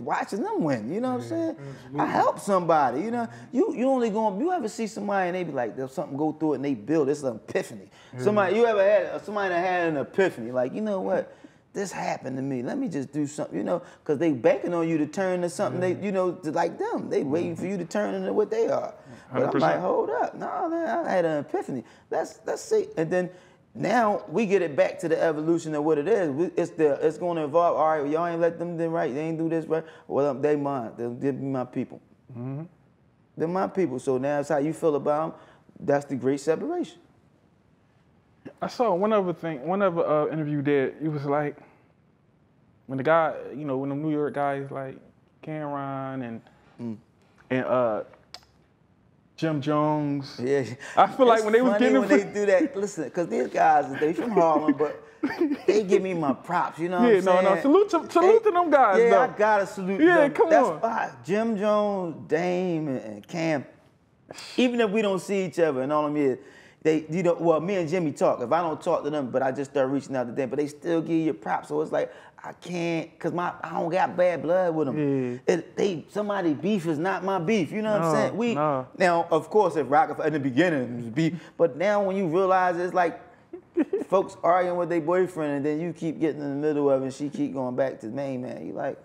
watching them win, you know what I'm saying? I help somebody, you know? You ever see somebody and they be like, there's something go through it and they build, it's an epiphany. You ever had somebody that had an epiphany, like, you know what? This happened to me. Let me just do something, you know, because they banking on you to turn to something they, you know, like them. They waiting for you to turn into what they are. But 100%. I'm like, hold up. No, man, I had an epiphany. Let's see. And then now we get it back to the evolution of what it is. It's going to evolve. All right, y'all ain't let them do right. They ain't do this right. Well, they mine. They'll be my people. They're my people. So now that's how you feel about them. That's the great separation. I saw one other interview you did. It was like, when the guy, you know, when the New York guys like Cameron and Jim Jones. Yeah. I feel like when they was getting when they do that, listen, because these guys, they from Harlem, but they give me my props, you know what I'm saying? No, salute to them guys, yeah, though. I gotta salute them. Yeah, come on. That's Jim Jones, Dame, and Cam. Even if we don't see each other in all them years, you know, well, me and Jimmy talk. If I don't talk to them, but I just start reaching out to them, but they still give you props. So it's like, I can't, cause I don't got bad blood with them. Yeah. Somebody beef is not my beef. You know what I'm saying? Now, of course, if Rockefeller in the beginning it was beef, but now when you realize it's like folks arguing with their boyfriend, and then you keep getting in the middle of it, and she keep going back to the main man. You like,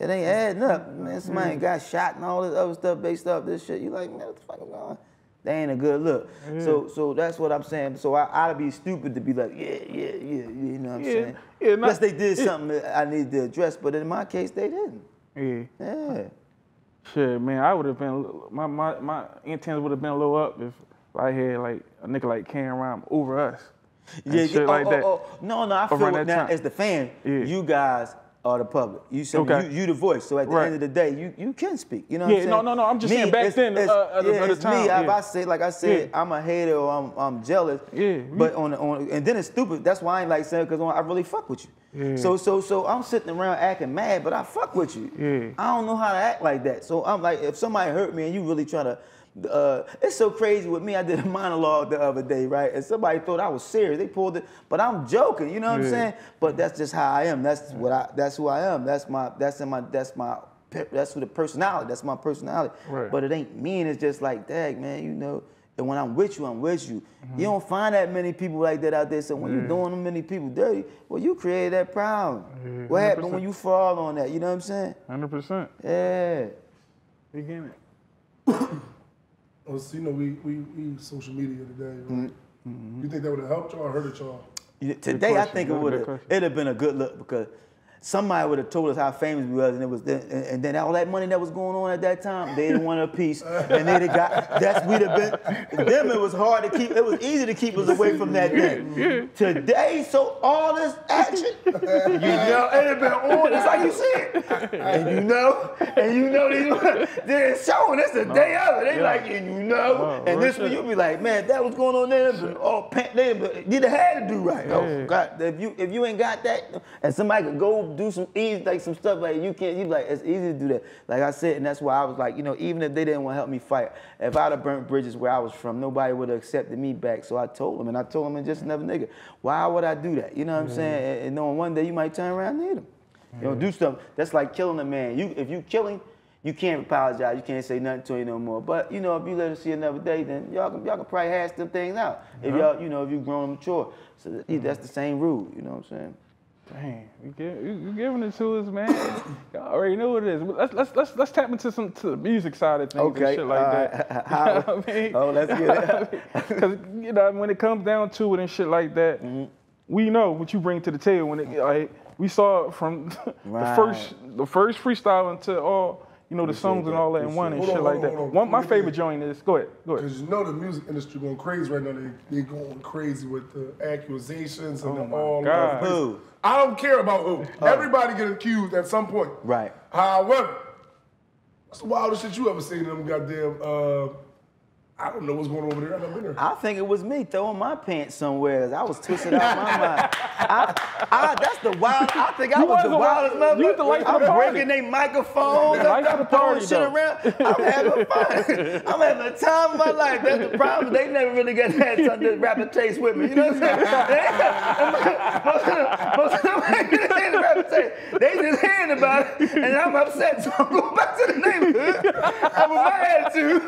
it ain't adding up, man. Somebody got shot and all this other stuff based off this shit. You like, man, what the fuck is going on? That ain't a good look. So that's what I'm saying. So I'd be stupid to be like, you know what I'm saying? Unless they did something that I needed to address, but in my case, they didn't. Yeah. Shit, man, I would have been, my antennas would have been a little up if I had like a nigga like Cameron over us. Shit like that. No, I feel it now as the fan, you guys are the public. You said you the voice. So at the end of the day, you can speak. You know what I'm saying? No, I'm just saying back then at the time. Me, if I say, like I said, I'm a hater or I'm jealous. But and then it's stupid. That's why I ain't like saying, because I really fuck with you. So I'm sitting around acting mad, but I fuck with you. I don't know how to act like that. So I'm like, if somebody hurt me and you really try to, it's so crazy with me. I did a monologue the other day, right? And somebody thought I was serious. They pulled it, but I'm joking. You know what I'm saying? But that's just how I am. That's who I am. That's who the personality. That's my personality. Right. But it ain't mean. It's just like, dang, man. You know. And when I'm with you, I'm with you. You don't find that many people like that out there. So when you're doing them many people dirty, well, you created that problem. What happened when you fall on that? You know what I'm saying? 100%. Yeah. You get it. Well, so, you know, we social media today, right? You think that would have helped y'all or hurted y'all? Today, I think it'd have been a good look, because somebody would have told us how famous we was, and then all that money that was going on at that time, they didn't want a piece, and they'd have we'd have been. Them, it was hard to keep. It was easy to keep us away from that thing. Today, so all this action, you know, it had been on. It's like you said, and you know, they're showing us the day of it. They like, and you know, and this one you be like, man, that was going on there. You'd have had to do right. Oh God, if you ain't got that, and somebody could go do some easy, like some stuff like you can't, you like, it's easy to do that. Like I said, and that's why I was like, you know, even if they didn't want to help me fight, if I'd have burnt bridges where I was from, nobody would have accepted me back. So I told them, and just another nigga, why would I do that? You know what I'm saying? And knowing one day you might turn around and need him. You know, do stuff. That's like killing a man. If you kill him, you can't apologize. You can't say nothing to him no more. But you know, if you let him see another day, then y'all can probably hash them things out. If y'all, you know, if you've grown and mature. So that's the same rule. You know what I'm saying? Dang, you giving it to us, man. Y'all already know what it is. Let's tap into the music side of things and shit like that. You know what I mean? Oh, let's get it. Because you know, when it comes down to it and shit like that, we know what you bring to the table. When it, we saw it from the first freestyle into all. You know, the songs and all that in one and shit like that. My favorite joint is, go ahead. Because you know the music industry going crazy right now. They going crazy with the accusations and all that. Who? I don't care about who. Everybody get accused at some point. Right. However, what's the wildest shit you ever seen in them goddamn, I don't know what's going on over there. I've never been there. I think it was me throwing my pants somewhere. I was twisted out my mind. That's the wild. I think I was the wildest motherfucker. You the life of the I'm party. breaking their microphones. I'm throwing shit around. I'm having fun. I'm having the time of my life. That's the problem. They never really got that rapper taste with me. You know what I'm saying? Most of them ain't getting the rapper taste. They just hearing about it, and I'm upset. So I'm going back to the neighborhood. I'm with my attitude.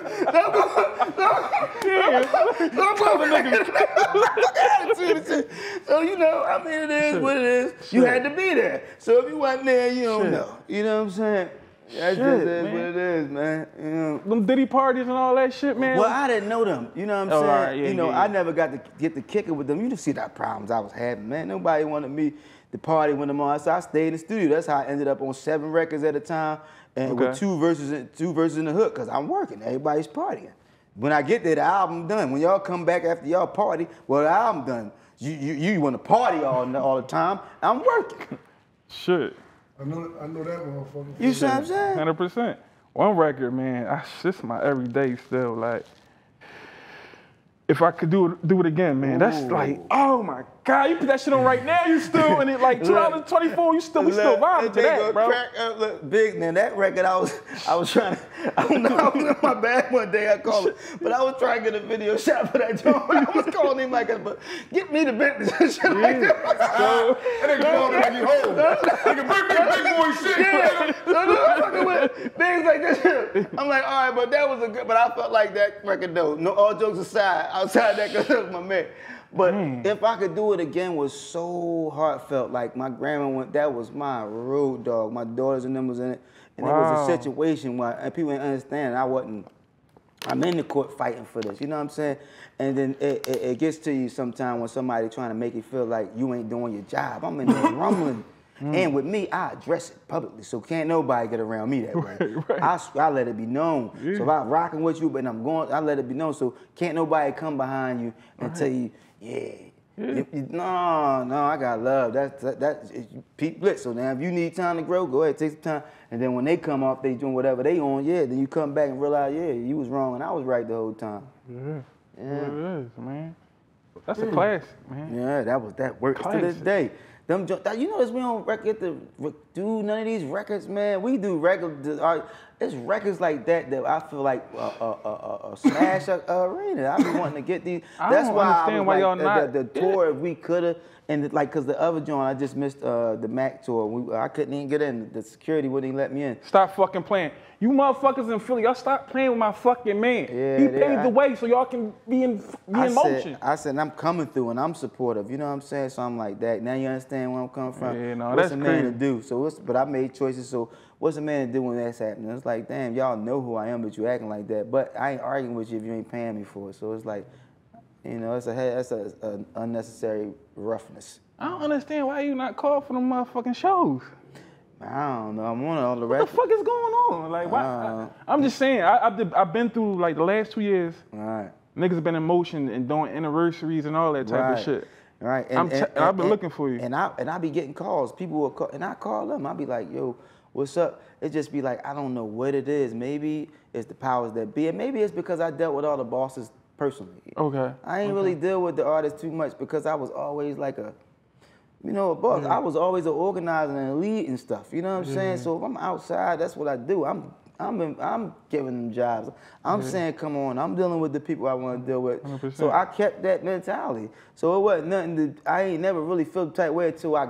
So, you know, I mean, it is what it is. You had to be there. So if you wasn't there, you don't know. You know what I'm saying? That's just what it is, man. You know. Them Diddy parties and all that shit, man. Well, I didn't know them. You know what I'm saying? Right, yeah, you know, yeah. I never got to get the kicker with them. You just see that problems I was having, man. Nobody wanted me to party with them on. So I stayed in the studio. That's how I ended up on 7 records at a time, and with 2 verses in the hook, because I'm working. Everybody's partying. When I get there, the album done. When y'all come back after y'all party, well, the album done. You want to party all the time. I'm working. Shit. I know that motherfucker. You see what I'm saying? 100%. One record, man. This is my everyday still. Like, if I could do it again, man, that's like, oh my God, you put that shit on right now, you still, and it like 2024, we still vibing to that, bro. Look, big man, that record I was trying to. I don't know. I was in my bag one day. I called him, but I was trying to get a video shot for that joint. I was calling him like, but get me the Bentley and shit like that. So, and they called him like you home. Nigga, big boy shit. Yeah. So I'm fucking with things like this. I'm like, all right, but that was a good. But I felt like that record though. No, all jokes aside, outside that, because that was my man. But if I could do it again, was so heartfelt. Like my grandma went, that was my road dog. My daughters and them was in it. And it was a situation where, and people didn't understand, I'm in the court fighting for this, you know what I'm saying? And then it gets to you sometime when somebody trying to make you feel like you ain't doing your job. I'm in there rumbling. And with me, I address it publicly, so can't nobody get around me that way. Right. I let it be known. So if I'm rocking with you, but I let it be known, so can't nobody come behind you and tell you, no, I got love. That's Pete Blitz. So now if you need time to grow, go ahead, take some time. And then when they come off, they doing whatever they on, then you come back and realize, you was wrong and I was right the whole time. Yeah. It is, man. That's a classic, man. Yeah, that works to this day. Them, you notice we don't get to do none of these records, man. We do records. It's records like that I feel like smash arena. I be wanting to get these. That's why I understand why y'all not the tour. If we coulda, and like, cause the other joint, I just missed the Mac tour. I couldn't even get in. The security wouldn't even let me in. Stop fucking playing. You motherfuckers in Philly, y'all stop playing with my fucking man. Yeah, he paved the way so y'all can be in motion. I said, I'm coming through and I'm supportive. You know what I'm saying? Something like that. Now you understand where I'm coming from? Yeah, no, what's that's a man crazy. to do? So but I made choices. So what's a man to do when that's happening? It's like, damn, y'all know who I am, but you acting like that. But I ain't arguing with you if you ain't paying me for it. So it's like, that's a unnecessary roughness. I don't understand why you not called for them motherfucking shows. I don't know. I'm on all the records. What the fuck is going on? Like, why? I'm just saying. I've been through like the last 2 years. Right. Niggas been in motion and doing anniversaries and all that type of shit. Right. I've been looking for you. And I be getting calls. People will call, and I call them. I be like, yo, what's up? It just be like, I don't know what it is. Maybe it's the powers that be, and maybe it's because I dealt with all the bosses personally. Okay. I ain't really deal with the artists too much because I was always like a boss. I was always an organizer and a lead and stuff. You know what I'm saying? So if I'm outside, that's what I do. I'm giving them jobs. I'm saying, come on, I'm dealing with the people I want to deal with. 100%. So I kept that mentality. So it wasn't nothing I ain't never really felt the type way till I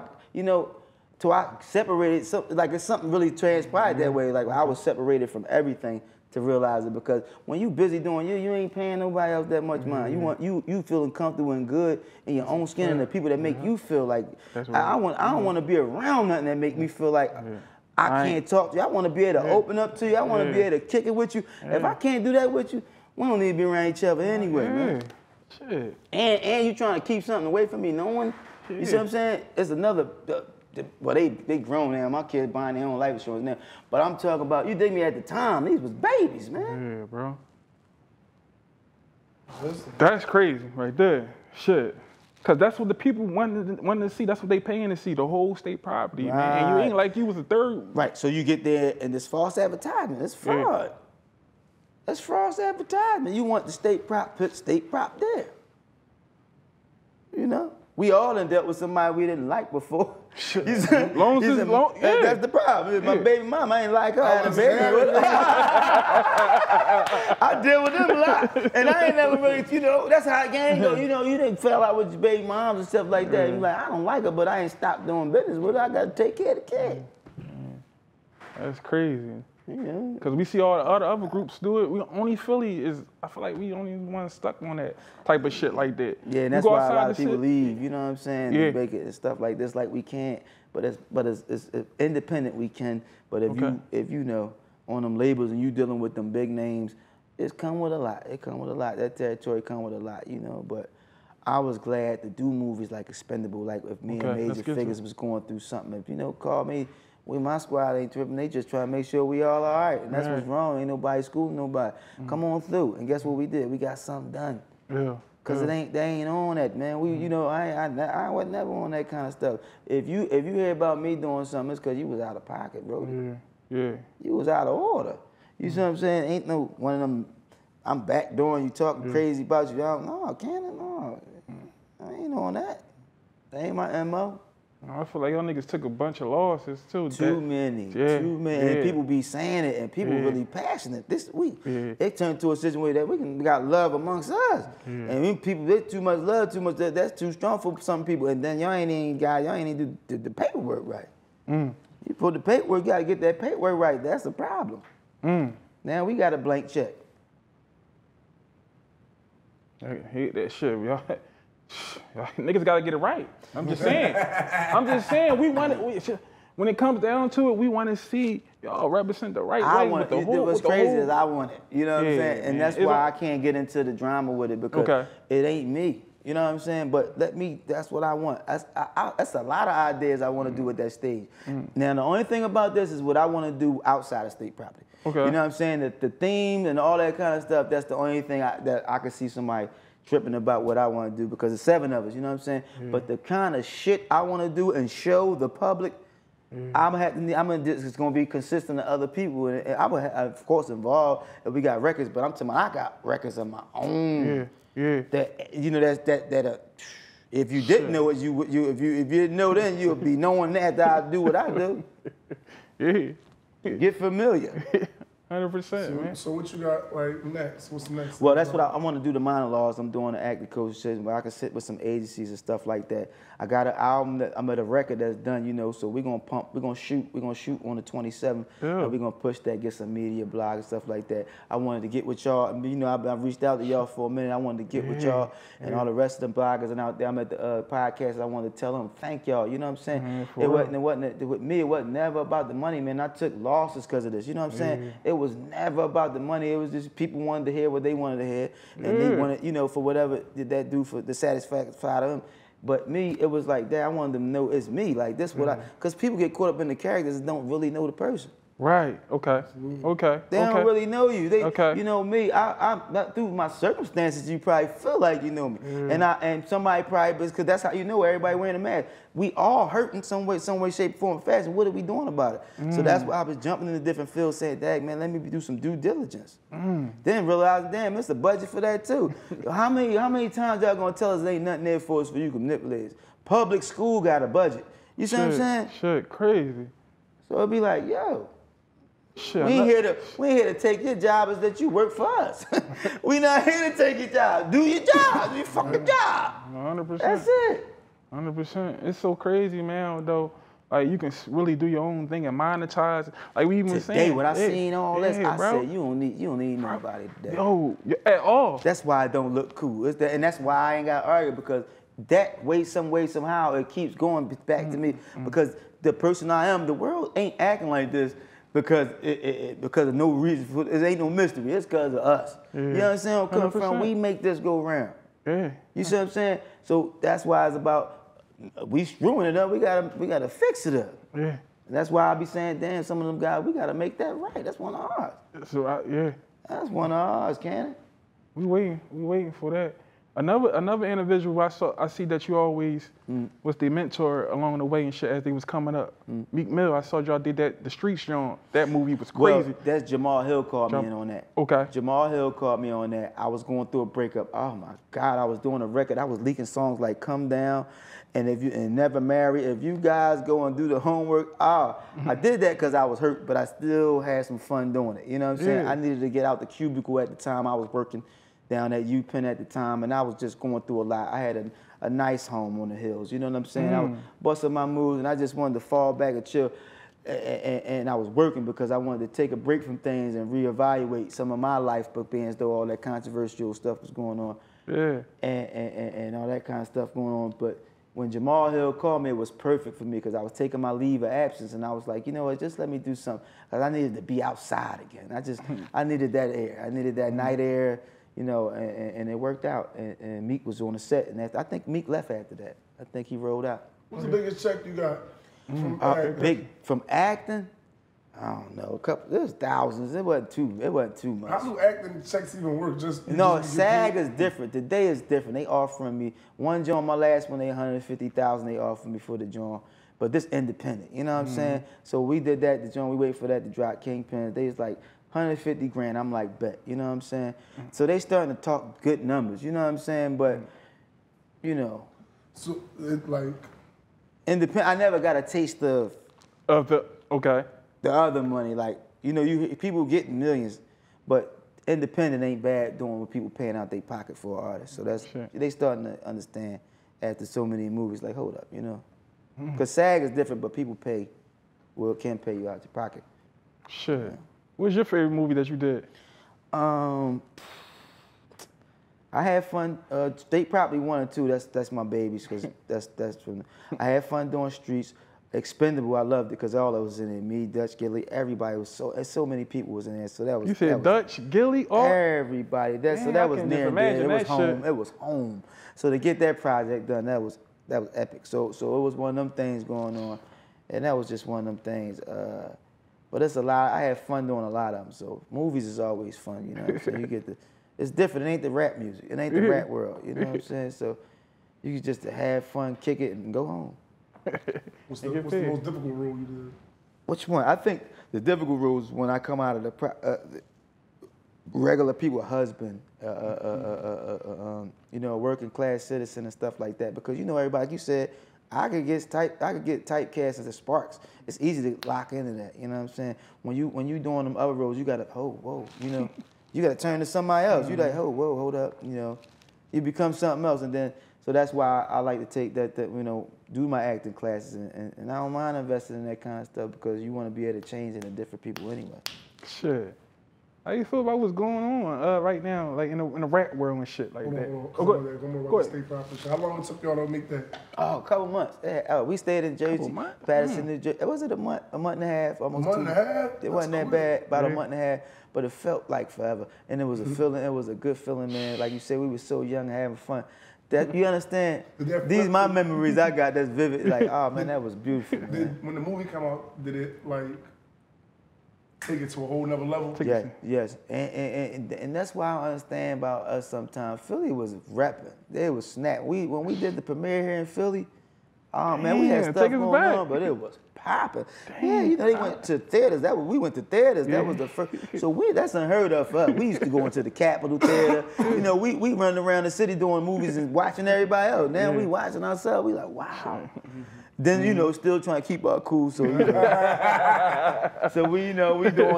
separated something, like it's something really transpired that way. Like I was separated from everything to realize it, because when you busy doing you ain't paying nobody else that much money. You feeling comfortable and good in your own skin and the people that make you feel like I don't want to be around nothing that make me feel like I can't talk to you. I want to be able to open up to you. I want to be able to kick it with you. If I can't do that with you, we don't need to be around each other anyway, man. Shit. And you trying to keep something away from me, knowing, you see what I'm saying? It's another. Well, they grown now. My kids buying their own life insurance now. But I'm talking about, you dig me at the time, these was babies, man. Yeah, bro. That's crazy right there. Shit. Because that's what the people wanted to see. That's what they paying to see, the whole state property, man. And you ain't like you was a third. Right, so you get there and this false advertisement. It's fraud. That's false advertisement. You want the state prop, put state prop there. You know? We all done dealt with somebody we didn't like before. That's the problem. My baby mama, I ain't like her. I had a baby with her. I deal with them a lot. And I ain't never really, that's how the game go. You didn't fell out with your baby moms and stuff like that. You're like, I don't like her, but I ain't stopped doing business with her. I got to take care of the kid. That's crazy. Because we see all the other groups do it. I feel like we only one stuck on that type of shit like that. Yeah, and that's why a lot of people leave, you know what I'm saying? Yeah. They make it and stuff like this, like we can't, but it's independent we can, but if you know, on them labels and you dealing with them big names, it's come with a lot. It come with a lot. That territory come with a lot, but I was glad to do movies like Expendable, like if me and Major Figures was going through something, if, call me, my squad ain't tripping. They just try to make sure we all right. And that's what's wrong. Ain't nobody schooling nobody. Come on through. And guess what we did? We got something done. Yeah. Cause they ain't on that, man. I was never on that kind of stuff. If you hear about me doing something, it's cause you was out of pocket, bro. Yeah. You was out of order. You see what I'm saying? Ain't no one of them. I'm backdooring you, talking crazy about you. No, Cannon, no. I ain't on that. That ain't my MO. I feel like y'all niggas took a bunch of losses too. Too many. And people be saying it, and people really passionate. This week, it turned to a situation that we got love amongst us, and when people there's too much love, too much that's too strong for some people, and then y'all ain't even do the paperwork right. You put the paperwork, you gotta get that paperwork right. That's the problem. Now we got a blank check. I hate that shit, y'all. Niggas gotta get it right. I'm just saying. We want it. When it comes down to it, we want to see y'all represent the right way with the whole. What's crazy is I want it. You know what I'm saying? And that's why I can't get into the drama with it because it ain't me. You know what I'm saying? But that's what I want. That's a lot of ideas I want to do at that stage. Now, the only thing about this is what I want to do outside of state property. You know what I'm saying? The theme and all that kind of stuff, that's the only thing that I could see somebody tripping about what I want to do because there's 7 of us, you know what I'm saying? But the kind of shit I want to do and show the public, it's going to be consistent to other people. And I'm going to, of course, involved if we got records, but I'm talking about I got records of my own. That, you know, if you didn't know it, if you didn't know then, you'll be knowing that I do what I do. Get familiar. 100%, man. So what you got like next? What's the next? Well, that's what I want to do. The minor laws. I'm doing the acting coach session where I can sit with some agencies and stuff like that. I got an album I'm at a record that's done, you know. So we're gonna shoot on the 27th. And we're gonna push that, get some media blog and stuff like that. I wanted to get with y'all. You know, I've reached out to y'all for a minute. I wanted to get with y'all and all the rest of the bloggers and out there. I'm at the podcast. I wanted to tell them thank y'all. You know what I'm saying? It wasn't with me. It wasn't never about the money, man. I took losses because of this. You know what I'm saying? It was never about the money. It was just people wanted to hear what they wanted to hear, and they wanted, you know, for whatever did that do for the satisfaction of them. But me, it was like that. I wanted them to know it's me. Like this, because people get caught up in the characters and don't really know the person. Right. Okay. They don't really know you. You know me. I not through my circumstances. You probably feel like you know me, and somebody probably because that's how you know everybody wearing a mask. We all hurt in some way, shape, form, fashion. What are we doing about it? So that's why I was jumping into different fields, saying, "Dag, man, let me do some due diligence." Then realize, damn, it's a budget for that too. How many times y'all gonna tell us there ain't nothing there for us for you manipulators? Public school got a budget. You see what I'm saying? Shit, crazy. So it'd be like, yo. We ain't here to take your job is that you work for us. We not here to take your job. Do your job. Do your fucking job. 100%. That's it. 100%. It's so crazy, man, though. Like, you can really do your own thing and monetize. Like, we even saying. Today, when I seen all this, I said, you don't need nobody today. Yo, at all. That's why it don't look cool. And that's why I ain't got to argue, because that way, somehow, it keeps going back to me. Because the person I am, the world ain't acting like this. Because of no reason, it ain't no mystery. It's because of us. You know what I'm saying? Where I'm coming from, we make this go round. You see what I'm saying? So that's why it's about we screwing it up. We gotta fix it up. And that's why I be saying, damn, some of them guys, we gotta make that right. That's one of ours. So that's one of ours, Cannon. We waiting for that. Another individual I see that you always was the mentor along the way and shit as they was coming up. Meek Mill, I saw y'all did the Streets joint. That movie was crazy. Well, that's Jamal Hill called me in on that. Okay. Jamal Hill called me on that. I was going through a breakup. Oh my God, I was doing a record. I was leaking songs like Come Down and Never Marry. If you guys go and do the homework, I did that because I was hurt, but I still had some fun doing it. You know what I'm saying? I needed to get out the cubicle at the time. I was working down at UPenn at the time, and I was just going through a lot. I had a nice home on the hills, you know what I'm saying? I was busting my moves, and I just wanted to fall back and chill, and I was working because I wanted to take a break from things and reevaluate some of my life, but being as though all that controversial stuff was going on, and all that kind of stuff going on. But when Jamal Hill called me, it was perfect for me because I was taking my leave of absence, and I was like, you know what, just let me do something, because I needed to be outside again. I needed that air. I needed that night air. You know, and it worked out. And Meek was on the set, and I think Meek left after that. I think he rolled out. What's the biggest check you got from acting? From acting? I don't know. There's thousands. It wasn't too much. How do acting checks even work? No, SAG is different. Today is different. They offering me one joint. My last one, they $150,000. They offered me for the joint. But this independent. You know what I'm saying? So we did that. The joint. We wait for that to drop. Kingpin. They was like, 150 grand, I'm like, bet, you know what I'm saying? So they starting to talk good numbers, you know what I'm saying? But, you know. So, it like, Independent. I never got a taste of the the other money. Like, you know, people getting millions, but independent ain't bad doing what people paying out their pocket for artists. So that's they starting to understand after so many movies. Like, hold up, you know, because SAG is different, but people can pay you out your pocket. Shit. Yeah. What's your favorite movie that you did? I had fun. State Property 1 and 2. That's my babies because that's from. I had fun doing Streets. Expendable. I loved it because all of us was in there. Me, Dutch, Gilly, everybody was so many people was in there. So that was. You said Dutch, Gilly, all. Everybody. So that was near and dear. It was home. Shit. It was home. So to get that project done, that was epic. So it was one of them things going on, and that was just one of them things. But it's a lot. I had fun doing a lot of them. So movies is always fun, you know what I'm saying? You get it's different. It ain't the rap music. It ain't the rap world, you know what I'm saying? So you just have fun, kick it, and go home. What's the most difficult role you did? Which one? I think the difficult role is when I come out of the regular people husband, you know, working class citizen and stuff like that. Because you know everybody, like you said, I could get typecast as a Sparks. It's easy to lock into that. You know what I'm saying? When you doing them other roles, you gotta whoa, you know, you gotta turn to somebody else. You like whoa, hold up, you know, you become something else, and then so that's why I like to take that you know, do my acting classes, and I don't mind investing in that kind of stuff because you want to be able to change into different people anyway. Shit. How you feel about what's going on right now, like in the rap world and shit like that? Go ahead. State Property. How long it took y'all to make that? Oh, a couple months. We stayed in Jersey, Patterson, New Jersey. Was it a month and a half, almost 2 months? A month and a half? It wasn't that bad, about a month and a half, but it felt like forever. And it was a feeling, it was a good feeling, man. Like you said, we were so young and having fun. That you understand? These my memories I got that's vivid. Like, oh man, that was beautiful. Man. When the movie came out, did it like take it to a whole nother level? Yes. And that's why I understand about us sometimes. Philly was rapping. They was snap. When we did the premiere here in Philly, oh man, we had stuff going on, but it was popping. Yeah, you know, they went to theaters. We went to theaters. That was the first. So that's unheard of for us. We used to go into the Capitol Theater. You know, we run around the city doing movies and watching everybody else. Now we watching ourselves. We like, wow. Then, you know, still trying to keep our cool, so, you know. So we doing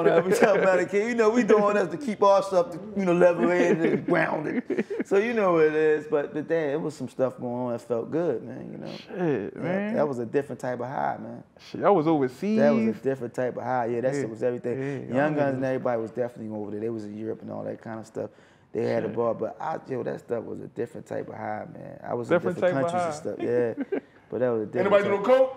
that. We tell about it, you know, we doing that to keep our stuff, you know, level-headed and grounded. So you know what it is, but damn, it was some stuff going on that felt good, man, you know. Shit, man. That was a different type of high, man. Shit, I was overseas. That was a different type of high. Yeah, that shit was everything. Young Guns and everybody was definitely over there. They was in Europe and all that kind of stuff. They had a bar, but that stuff was a different type of high, man. I was in different countries and stuff, yeah. But that was a different. Anybody do no coke?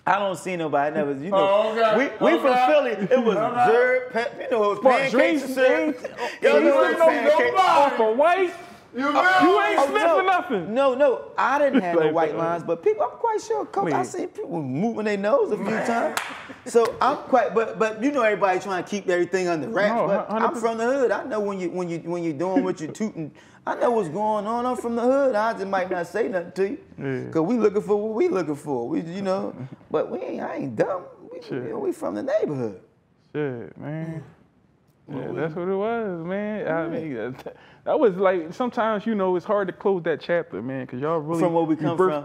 I don't see nobody. I never, you know. We from Philly. It was Zerd, you know, pancakes and syrup. Yo, you ain't nobody. Off a white. You ain't sniffing nothing. No, I didn't have no white lines, but people, I'm quite sure, coke, I seen people moving their nose a few times. So I'm quite, but you know, everybody trying to keep everything under wraps. But I'm from the hood. I know when you doing what you're tooting. I know what's going on. I'm from the hood. I just might not say nothing to you, cause we looking for what we looking for. We, you know, but I ain't dumb. We from the neighborhood. Shit, man. Yeah, that's what it was, man. I mean, that was like, sometimes, you know, it's hard to close that chapter, man, because y'all really... From where we come from?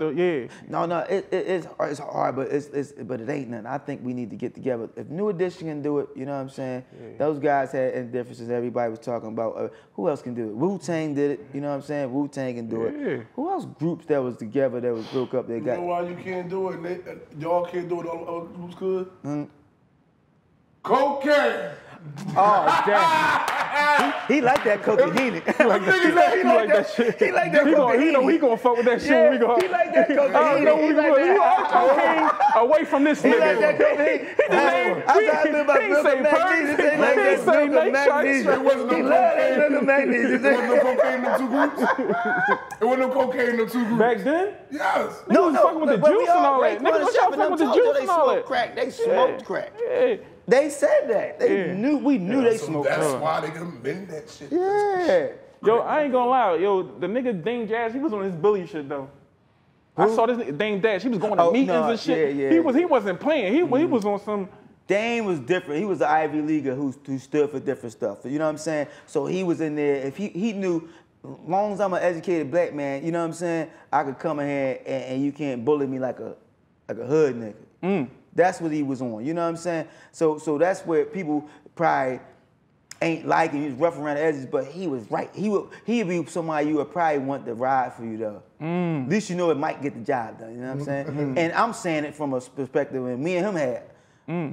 No, it's hard, but it ain't nothing. I think we need to get together. If New Edition can do it, you know what I'm saying? Yeah. Those guys had differences everybody was talking about. Who else can do it? Wu-Tang did it, you know what I'm saying? Wu-Tang can do it. Who else groups that was together that was broke up? You know why you can't do it? Y'all can't do it, all other groups could? Cocaine! Oh, damn. He like that cocaine. He like that shit. He like that cocaine. He know he gonna fuck with that shit when we go. He like that cocaine. I know we cocaine away from this nigga. He like that cocaine. I tried to about Milk Magnesium. He like that Milk Magnesium. It wasn't no cocaine in the Magnesium. It wasn't no cocaine in the two groups. It wasn't no cocaine in the two groups. Back then? Yes. No, fucking with the juice and all that. Niggas fucking with the juice and all that. They smoked crack. They said that. We knew they smoked. That's why they done bend that shit. Yeah. Yo, I ain't gonna lie. Yo, the nigga Dame Dash, he was on his Billy shit though. Who? I saw this nigga Dame Dash. He was going to meetings and shit. Yeah. He wasn't playing. He was on some. Dame was different. He was an Ivy Leaguer who stood for different stuff. You know what I'm saying? So he was in there. If he knew, as long as I'm an educated black man, you know what I'm saying, I could come in here and you can't bully me like a like a hood nigga. That's what he was on. You know what I'm saying? So that's where people probably ain't like him. He was rough around the edges, but he was right. He'd be somebody you would probably want to ride for you though. At least you know it might get the job done. You know what I'm saying? And I'm saying it from a perspective when me and him had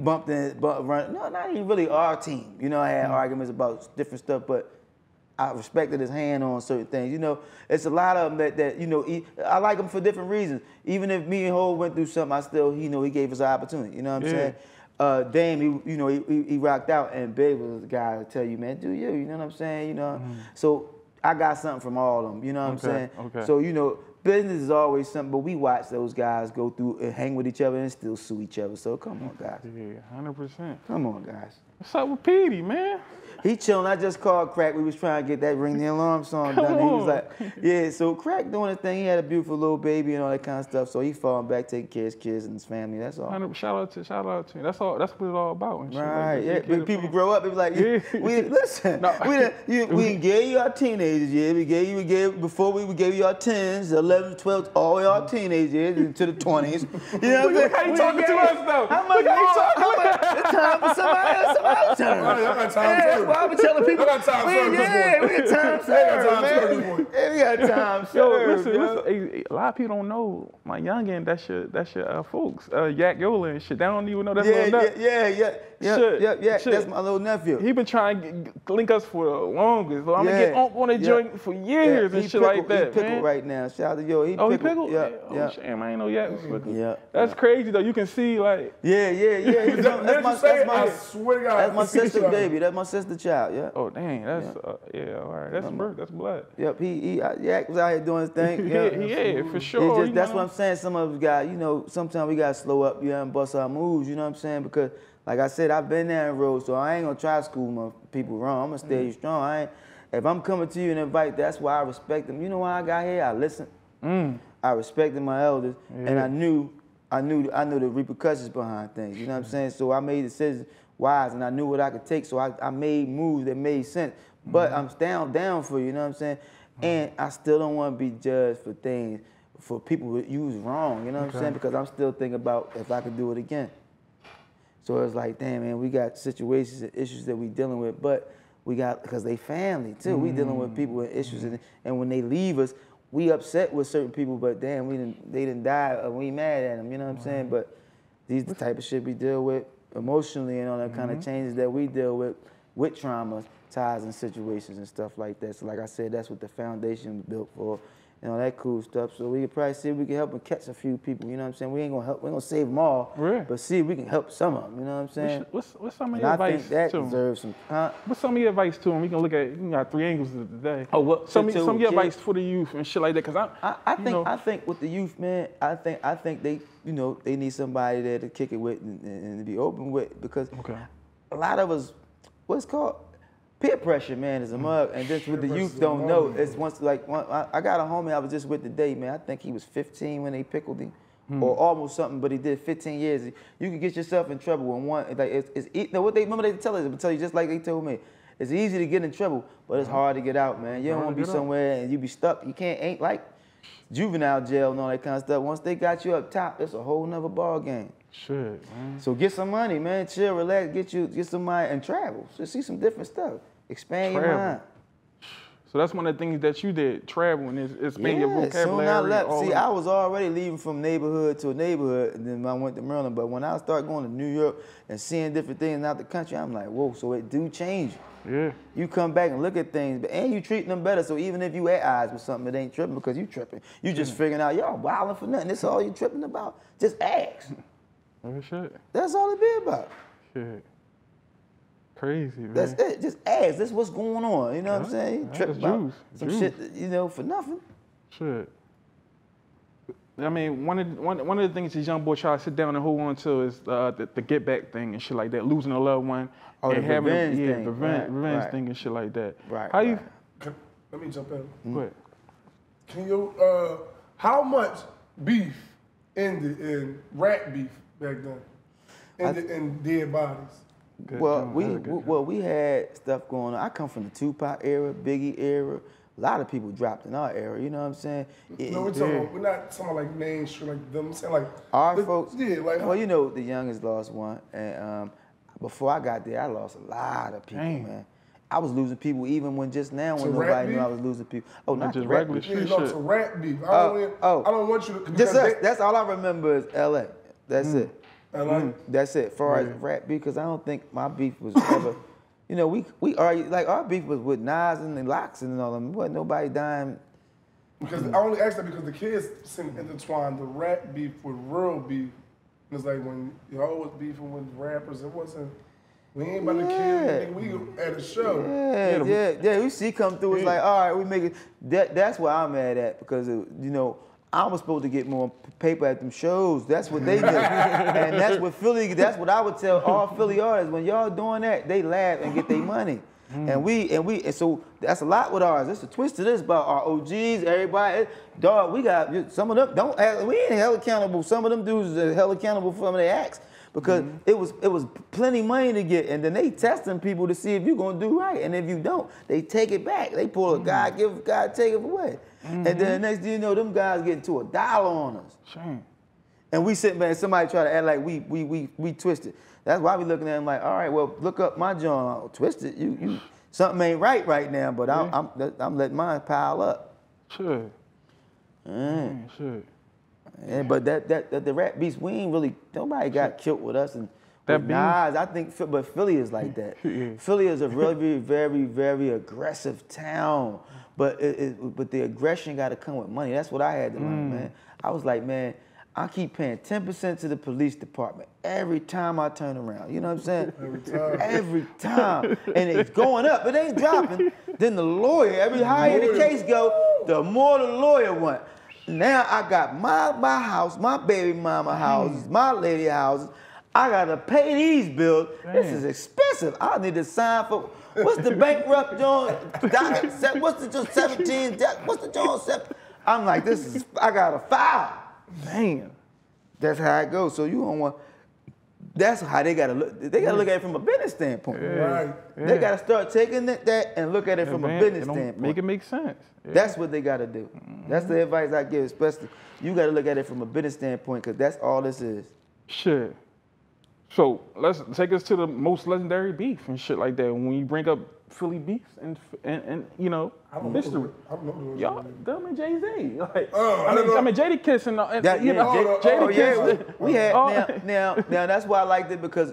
bumped run. No, not even really our team. You know, I had arguments about different stuff, but I respected his hand on certain things. You know, it's a lot of them that you know, I like him for different reasons. Even if me and Ho went through something, I still, he gave us an opportunity. You know what I'm saying? Dame, he rocked out, and Big was the guy to tell you, man, do you? You know what I'm saying? You know, so I got something from all of them. You know what I'm saying? Okay. So you know, business is always something, but we watch those guys go through and hang with each other and still sue each other. So come on, guys. Yeah, 100%. Come on, guys. What's up with Petey, man? He chilling. I just called Crack. We was trying to get that Ring the Alarm song done. He was like, yeah, so Crack doing his thing. He had a beautiful little baby and all that kind of stuff. So he falling back, taking care of his kids and his family. That's all. Shout out to him. That's all. That's what it's all about. And right. Yeah. When people grow up, they be like, listen, we gave you our teenagers, we gave before we gave you our 10s, 11s, 12s, all our teenage years into the 20s. You know what I'm saying? How you talking to us though? How much? It's time for somebody else's turn. I got time I be telling people. I got time served. We got time served. We got time served. Listen, a lot of people don't know my youngin. That's your folks. Yak Yola and shit. They don't even know that's little nut. Yeah. That's my little nephew. He been trying to link us for the longest. So I'm gonna get on the joint for years and shit like that. He pickled right now. Shout out to Yo. He pickled. Yeah. Oh shit, I ain't know Yak was pickled. Yeah. That's crazy though. You can see like. Yeah. I swear to God. That's my sister's baby. That's my sister's child. Yeah. Oh dang, that's all right. That's blood. Yep. Yak was out here doing his thing. Yeah, for sure. That's what I'm saying. Some of us got, sometimes we got to slow up, and bust our moves, you know what I'm saying? Because, like I said, I've been down the road, so I ain't going to try to school my people wrong. I'm going to stay strong. If I'm coming to you and invite, that's why I respect them. You know why I got here? I listened. I respected my elders, and I knew the repercussions behind things, you know what I'm saying? So I made decisions wise, and I knew what I could take, so I made moves that made sense. But I'm down for you know what I'm saying? And I still don't want to be judged for things, for people that use wrong, you know what I'm saying? Because I'm still thinking about if I could do it again. So it's like, damn, man, we got situations and issues that we dealing with, but we got, because they family too. We dealing with people with issues, and when they leave us, we upset with certain people, but damn, they didn't die, we mad at them, you know what I'm saying? But these the type of shit we deal with emotionally and all that kind of changes that we deal with trauma, ties and situations and stuff like that. So like I said, that's what the foundation was built for, and all that cool stuff. So we could probably see if we can help and catch a few people, you know what I'm saying? We ain't gonna help, we ain't gonna save them all, but see if we can help some of them, you know what I'm saying? What's some of your advice to them? I think that deserves some, What's some of your advice to them? We can look at, you got 3 angles today. Oh, what? Some of your advice for the youth and shit like that, because I think with the youth, man, I think they, they need somebody there to kick it with and to be open with, because a lot of us, what's called? Peer pressure, man, is a mug, and just with the youth don't know. It's I got a homie I was just with today, man. I think he was 15 when they pickled him, or almost something, but he did 15 years. You can get yourself in trouble when remember they tell us, I'm tell you just like they told me. It's easy to get in trouble, but it's hard to get out, man. You don't want to be somewhere and you be stuck. You ain't like juvenile jail and all that kind of stuff. Once they got you up top, it's a whole nother ball game. Shit, man. So get some money, man. Chill, relax, get some money and travel. So see some different stuff. Expand your mind. So that's one of the things that you did, travel and expand your vocabulary. Soon I left. See, I was already leaving from neighborhood to a neighborhood, and then I went to Maryland. But when I started going to New York and seeing different things out the country, I'm like, whoa, so it do change you. Yeah. You come back and look at things, and you treat them better. So even if you at odds with something, it ain't tripping because you tripping. You just figuring out, y'all wilding for nothing. That's all you tripping about. Just ask. Oh, shit. That's all it be about. Shit. Crazy, man. That's it. Just ask. That's what's going on. You know what I'm saying? You trip about some shit, for nothing. Shit. I mean, one of the things these young boys try to sit down and hold on to is the get back thing and shit like that, losing a loved one, and the having revenge thing and shit like that. Right. How you? Let me jump in. Go ahead. Can you? How much beef ended in rat beef back then? Ended in dead bodies. Well, we had stuff going on. I come from the Tupac era, Biggie era, a lot of people dropped in our era. You know what I'm saying? No, we're not talking about like mainstream like them. I'm saying like our folks. Yeah, like well, you know, the youngest lost one, and before I got there, I lost a lot of people, man. I was losing people even when just now when nobody knew I was losing people. Oh, not just the regular street shit. no, it's a rap beef. I don't want you to. Just us. That's all I remember is L.A. That's it. LA. That's it. As far as rap beef, because I don't think my beef was ever. You know, we argue like our beef was with Nas and the Locks and all them. Wasn't nobody dying. Because I only asked that because the kids seem to intertwine the rap beef with real beef. And it's like when y'all was beefing with rappers, it wasn't. We ain't about to kill. We at a show. Yeah. We see come through. It's like, all right, we make it. That's where I'm mad at because you know I was supposed to get more paper at them shows. That's what they did, and that's what Philly. That's what I would tell all Philly artists when y'all doing that. They laugh and get their money, and so that's a lot with ours. There's a twist to this about our OGs, everybody. Dog, we got some of them. We ain't held accountable. Some of them dudes are held accountable for some of their acts. Because it was plenty money to get, and then they testing people to see if you're gonna do right, and if you don't, they take it back. They pull a guy, give a guy, take it away, and then the next thing you know, them guys getting to $1 on us. Shame. And we sitting back, and somebody try to act like we twisted. That's why we looking at them like, all right, well, look up my joint, twisted. You something ain't right now, but I'm letting mine pile up. Sure. Sure. Yeah, but the rap beast, we ain't really, nobody got killed with us. And that with Nas, I think, but Philly is like that. Philly is a really, very, very aggressive town. But but the aggression got to come with money. That's what I had to learn, man. I was like, man, I keep paying 10% to the police department every time I turn around. You know what I'm saying? Every time. And it's going up. It ain't dropping. Then the lawyer, every higher the case go, the more the lawyer want. Now I got my house, my baby mama houses, my lady houses. I gotta pay these bills. This is expensive. I need to sign for, what's the bankrupt joint? What's the joint 17? What's the joint 7? I'm like, I gotta file. Damn. That's how it goes. So you don't want, that's how they gotta look. They gotta look at it from a business standpoint. Right. They gotta start taking that and look at it from a business standpoint. Make it make sense. That's what they gotta do. That's the advice I give, especially. You gotta look at it from a business standpoint, because that's all this is. Shit. So let's take us to the most legendary beef and shit like that. When you bring up Philly beefs and you know, history. I don't know. Y'all, them and Jay-Z. Like, I mean, Jadakiss and You know, Jadakiss. we had now that's why I liked it, because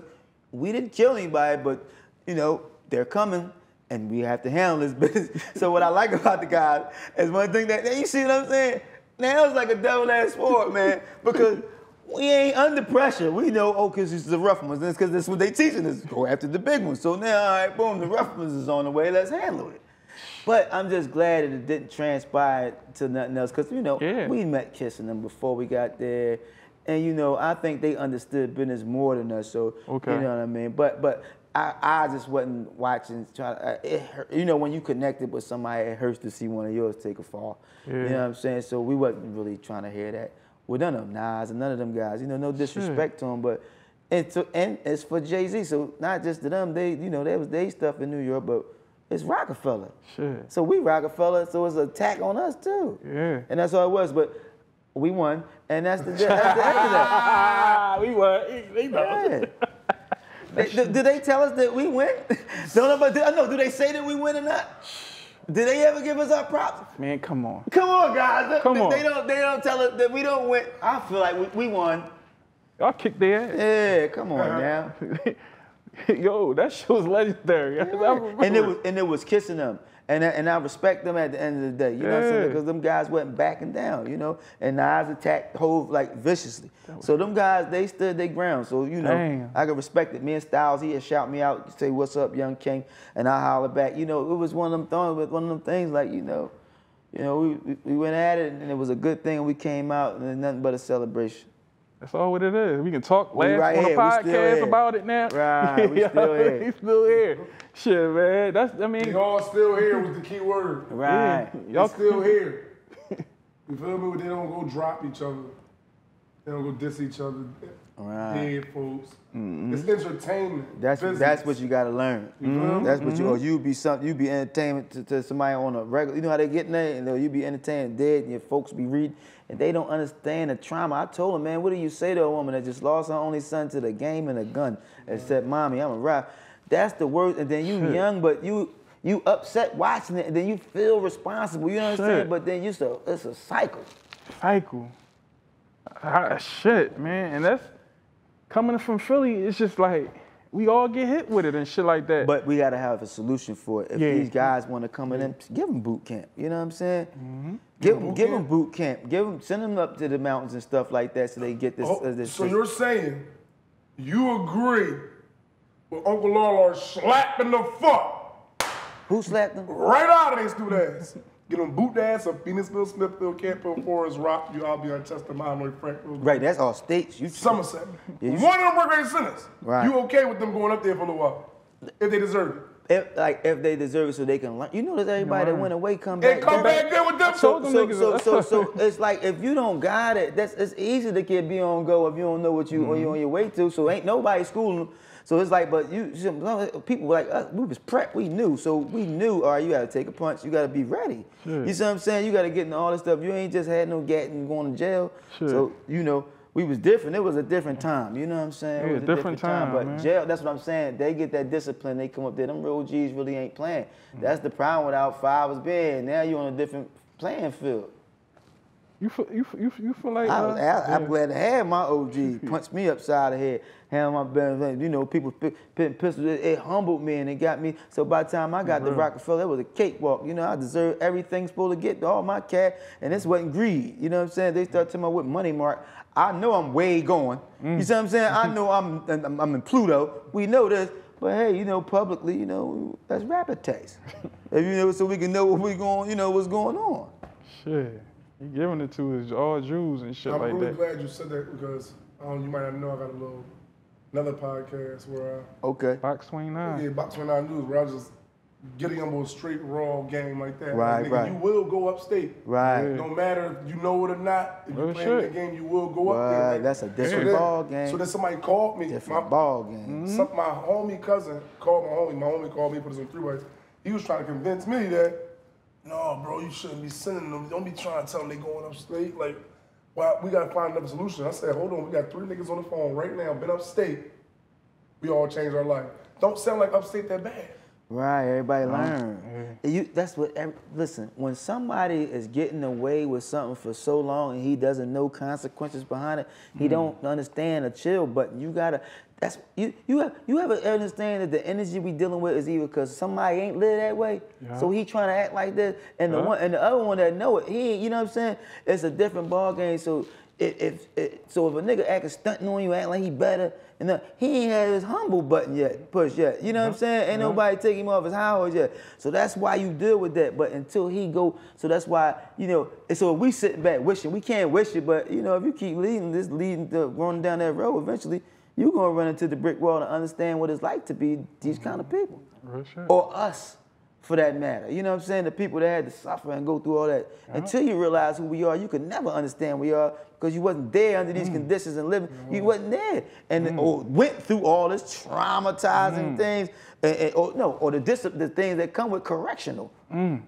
we didn't kill anybody, but you know, they're coming and we have to handle this business. So what I like about the guys is one thing that you see what I'm saying? Now it's like a double-edged sword, man, because we ain't under pressure. We know, because it's the rough ones. That's because that's what they teaching us. Go after the big ones. So now, all right, boom, the rough ones is on the way. Let's handle it. But I'm just glad that it didn't transpire to nothing else, because, you know, we met kissing them before we got there. And, you know, I think they understood business more than us. So, you know what I mean? But I just wasn't watching. You know, when you connected with somebody, it hurts to see one of yours take a fall. You know what I'm saying? So we wasn't really trying to hear that. Well, none of them, Nas and none of them guys. You know, no disrespect to them, but and it's for Jay-Z. So not just to them, they, you know, that was their stuff in New York, but it's Rockefeller. So we Rockefeller, so it's an attack on us too. And that's all it was. But we won, and that's the end of that. We won. Did they tell us that we win? Do they say that we win or not? Did they ever give us our props? Man, come on. Come on, guys. Come on. They don't tell us that we don't win. I feel like we won. Y'all kicked their ass. Yeah, come on now. Yo, that shit was legendary. And it was kissing them. And I respect them at the end of the day. You know what I'm saying? Because them guys wasn't backing down, you know? And Nas attacked Hov like viciously. So them guys, they stood their ground. So, you know, I can respect it. Me and Styles, he had shout me out, say, "What's up, young king?" And I holler back. You know, it was one of them things like, you know, we went at it, and it was a good thing. We came out, and nothing but a celebration. That's all what it is. We can talk on the podcast about it now. Right, we still here. We still here. Shit, man. We all still here was the key word. Right. Y'all still here. You feel me? They don't go drop each other. They don't go diss each other. Right. Dead folks. It's entertainment. That's what you gotta learn. That's what you, or you be entertainment to somebody on a regular. You know how they get in there, and you be entertaining dead, and your folks be reading, and they don't understand the trauma. I told them, man, what do you say to a woman that just lost her only son to the game and a gun and said, "Mommy, I'm a rap." That's the worst. And then you young, but you upset watching it, and then you feel responsible. You know what I'm saying? But then it's a cycle. Shit, man, and that's coming from Philly. It's just like we all get hit with it and shit like that. But we gotta have a solution for it. If these guys want to come in, give them boot camp. You know what I'm saying? Give them boot camp. Send them up to the mountains and stuff like that, so they get this. So you're saying you agree with Uncle Lawler slapping the fuck? Who slapped them? Right out of their stupid ass. Get them boot ass of Phoenixville, Smithfield, Campbell, Forest Rock. You all be on Chester, Monroe, Frankville. Right, that's all states. Somerset. One of them recreation centers. Right. You okay with them going up there for a little while? If they deserve it. If they deserve it, so they can learn. You know that everybody that went away come back. They come back there with them. So it's like if you don't got it, it's easy to get be on go if you don't know what you or you on your way to. So ain't nobody schooling them. So it's like, but people like us, we was prepped, we knew. So we knew, all right, you gotta take a punch, you gotta be ready. Sure. You see what I'm saying? You gotta get into all this stuff. You ain't just had no gat and going to jail. Sure. So, you know, we was different. It was a different time. You know what I'm saying? It was a different time. But man. Jail, that's what I'm saying. They get that discipline. They come up there. Them real G's really ain't playing. That's the problem with Out 5 was bad. Now you on a different playing field. You feel like I'm glad to have my OG punch me upside the head, have my best, you know, people putting pistols. It humbled me and it got me. So by the time I got to Rockefeller, it was a cakewalk. You know, I deserved everything supposed to get, all my cash, and this wasn't greed. You know what I'm saying? They started telling me what money mark. I know I'm way going. You see what I'm saying? I know I'm in Pluto. We know this. But hey, you know, publicly, you know, that's rapid taste. You know, so we can know what we going, you know, what's going on. Shit. You giving it to us all Jews and shit like that. I'm really glad you said that because you might not know I got another podcast where Box 29. Yeah, Box 29 News, where I was just getting them on a straight raw game like that. Right, like, nigga, right. You will go upstate. Right. No matter if you know it or not, if you play the game, you will go up there. Right, Like, that's a different ball game. So then somebody called me. Different ball game. My homie cousin called my homie. My homie called me, put us on three-ways. He was trying to convince me that, no, bro, you shouldn't be sending them. Don't be trying to tell them they going upstate. Like, well, we got to find another solution. I said, hold on, we got 3 niggas on the phone right now, been upstate. We all changed our life. Don't sound like upstate that bad. Right, everybody learn. That's what, listen, when somebody is getting away with something for so long and he doesn't know consequences behind it, he don't understand a chill button. You gotta, you have to understand that the energy we dealing with is either because somebody ain't live that way, so he trying to act like this, and the other one that know it, he ain't, you know what I'm saying? It's a different ball game, so if a nigga acting stunting on you, acting like he better, and he ain't had his humble button pushed yet. You know what I'm saying? Ain't nobody take him off his high horse yet. So that's why you deal with that. But until he go, so that's why, you know, and so we sitting back wishing, we can't wish it, but you know, if you keep going down that road, eventually you're gonna run into the brick wall and understand what it's like to be these kind of people. Or us, for that matter. You know what I'm saying? The people that had to suffer and go through all that. Until you realize who we are, you can never understand who we are because you wasn't there under these conditions and living. You wasn't there. And or went through all this traumatizing things, or the things that come with correctional. You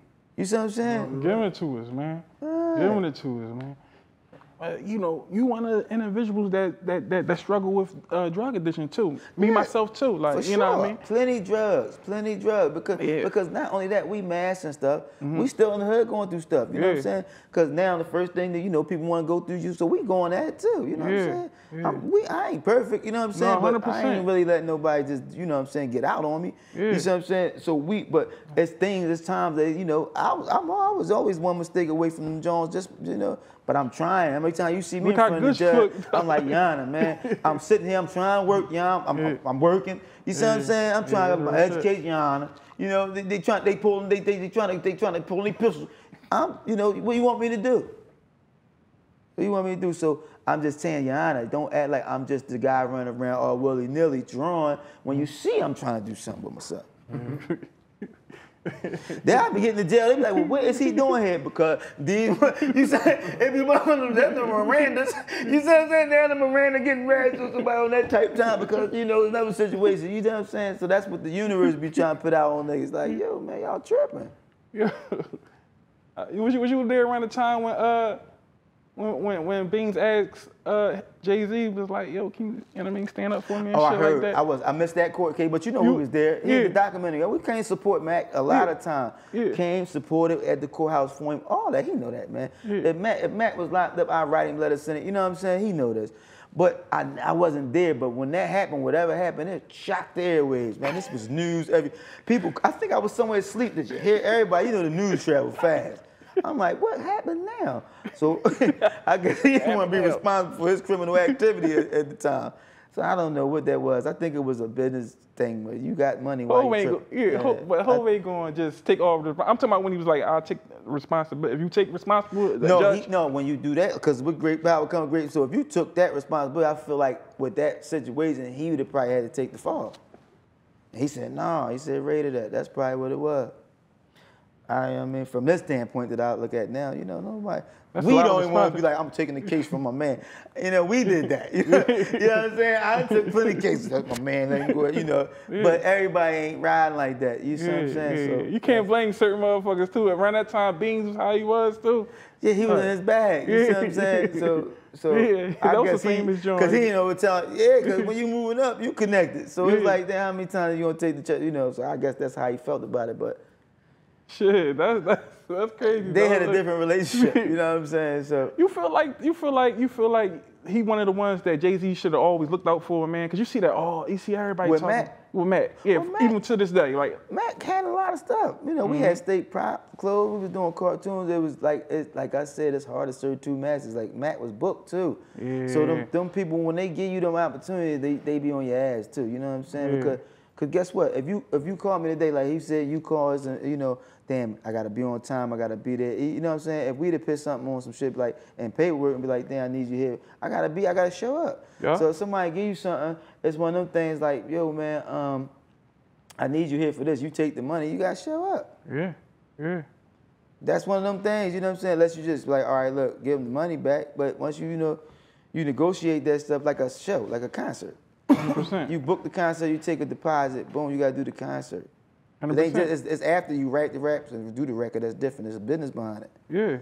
see what I'm saying? Giving it to us, man. Giving it to us, man. You know, you one of the individuals that struggle with drug addiction too. Me, myself too. Like, For you know what I mean? Plenty drugs. Because not only that, we mass and stuff. We still in the hood going through stuff. You know what I'm saying? Because now the first thing that, you know, people want to go through you, so we going at it too. You know what I'm saying? I ain't perfect, you know what I'm saying? No, 100%. But I ain't really letting nobody just, you know what I'm saying, get out on me. You see what I'm saying? So but it's things, it's times that, you know, I was always one mistake away from them Jones, just, you know, but I'm trying. How many times you see me in front of the judge, I'm like, Yana, man, I'm sitting here, I'm trying to work, Yana, I'm working. You see what I'm saying? I'm trying to educate Yana. You know, they trying to pull any pistols. You know, what you want me to do? What you want me to do? So I'm just saying, Yana, don't act like I'm just the guy running around all willy-nilly drawing when you see I'm trying to do something with myself. Then I be getting to jail. They be like, well, what is he doing here? Because you said if you want them, that's the Mirandas. You see what I'm saying? They're the Miranda getting married to somebody on that type time because another situation. You know what I'm saying? So that's what the universe be trying to put out on niggas. Like, yo, man, y'all tripping. Yeah. Was you there around the time when Beans asked Jay-Z was like, yo, can you stand up for me and shit I heard. like that? I missed that court case, but who was there? He the documentary. We can't support Mac a lot of time. Came, supported at the courthouse for him. All that, he know that, man. If Mac was locked up, I'd write him letters, send it. You know what I'm saying? He know this. But I wasn't there. But when that happened, whatever happened, it shocked the airwaves, man. This was news. People, I think I was somewhere asleep. Did you hear everybody? The news travel fast. I'm like, what happened now? So I guess he didn't want to be responsible for his criminal activity at the time. So I don't know what that was. I think it was a business thing where you got money while you trip. But Hov ain't going to just take all the. I'm talking about when he was like, I'll take responsibility. If you take responsibility, no, when you do that, because with great power comes great. So if you took that responsibility, I feel like with that situation, he would have probably had to take the fall. He said, no. He said, rated that. That's probably what it was. I mean, from this standpoint that I look at now, nobody. We don't even want to be like, I'm taking the case from my man. We did that. You know what I'm saying? I took plenty of cases. That's my man. Let him go ahead, But everybody ain't riding like that. You see what I'm saying? So, you can't blame certain motherfuckers too. Around that time, Beans was how he was too. Yeah, he was in his bag. You see what I'm saying? So I guess because he was telling, because when you moving up, you connected. So it's like, damn, how many times you gonna take the check? So I guess that's how he felt about it. But shit, that's crazy. They had a different relationship, you know what I'm saying? So you feel like he one of the ones that Jay-Z should have always looked out for, man. Cause you see that, you see everybody with talking Mac. With Mac. Yeah, Mac, even to this day, like Mac had a lot of stuff. We had state prop clothes. We was doing cartoons. It was like I said, it's hard to serve two masters. Like Mac was booked too. Yeah. So them people, when they give you them opportunities, they be on your ass too. You know what I'm saying? Yeah. Because guess what? If you call me today, like he said, you call us and damn, I gotta be on time, I gotta be there. You know what I'm saying? If we'd have put something on some shit like and paperwork and be like, damn, I need you here, I gotta show up. Yeah. So if somebody give you something, it's one of them things like, yo man, I need you here for this. You take the money, you gotta show up. Yeah. That's one of them things, you know what I'm saying? Unless you just like, all right, look, give them the money back. But once you negotiate that stuff like a show, like a concert. 100%. You book the concert, you take a deposit, boom, you gotta do the concert. 100%. It's after you write the raps and do the record that's different. There's a business behind it. Yeah.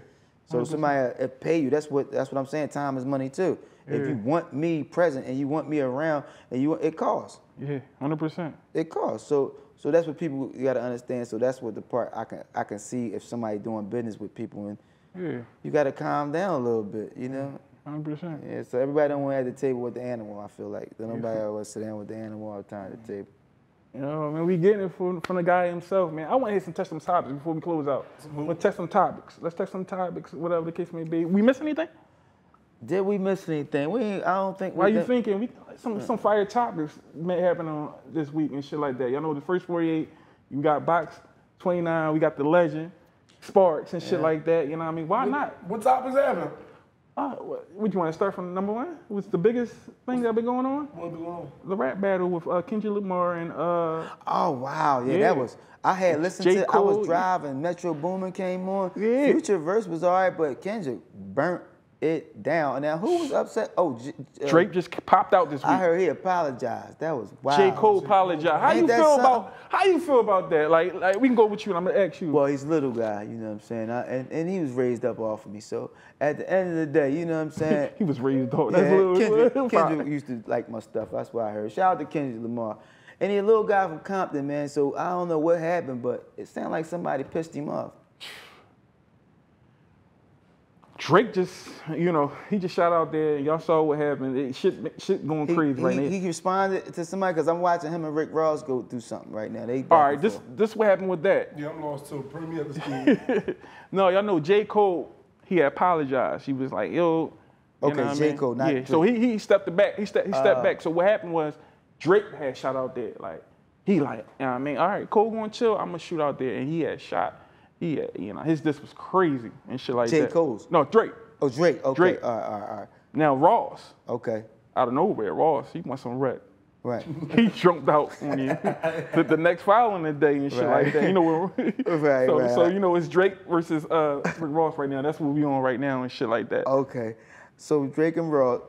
So 100%. somebody pay you. That's what I'm saying. Time is money too. Yeah. If you want me present and you want me around, and it costs. Yeah, 100%. It costs. So that's what people you gotta understand. So that's what the part I can see if somebody doing business with people and you gotta calm down a little bit, 100%. Yeah. So everybody don't want to at the table with the animal. I feel like nobody always sit down with the animal all the time at the table. Man, we getting it from the guy himself, man. I want to touch some topics before we close out. Let's touch some topics. Whatever the case may be. We miss anything? Did we miss anything? I don't think. Why you thinking? Some fire topics may happen on this week and shit like that. Y'all know the first 48, you got Box 29, we got the Legend, Sparks and shit like that. You know what I mean? Why not? What topics happen? What you want to start from number one? What's the biggest thing that been going on? What been going on? The rap battle with Kendrick Lamar and Oh wow, yeah, that was. I had listened to. I was driving. Metro Boomin came on. Yeah. Future verse was alright, but Kendrick burnt it down. Now who was upset? Oh, Drake just popped out this week. I heard he apologized. That was wild. J. Cole apologized. How you feel about that? Like we can go with you and I'm gonna ask you. Well, he's a little guy, you know what I'm saying? And he was raised up off of me. So at the end of the day, you know what I'm saying? He was raised up. Kendrick used to like my stuff. That's what I heard. Shout out to Kendrick Lamar. And he's a little guy from Compton, man. So I don't know what happened, but it sounded like somebody pissed him off. Drake just, he just shot out there. Y'all saw what happened. Shit going crazy right now. He responded to somebody because I'm watching him and Rick Ross go through something right now. All right, this what happened with that. Yeah, I'm lost too. Bring me up to speed. No, y'all know J. Cole, he apologized. He was like, yo. Okay, J. Cole, not Drake. So he stepped back. He stepped back. So what happened was Drake had shot out there. All right, Cole going to chill. I'm going to shoot out there. And he had shot. His disc was crazy and shit like that. J. Cole's? No, Drake. Oh, Drake. Okay. Drake. All right. Now, Ross. Okay. Out of nowhere, Ross, he wants some rep. Right. He jumped out on you the next following day and shit like that. You know, so you know it's Drake versus Rick Ross right now. That's what we on right now and shit like that. Okay, so Drake and Ross.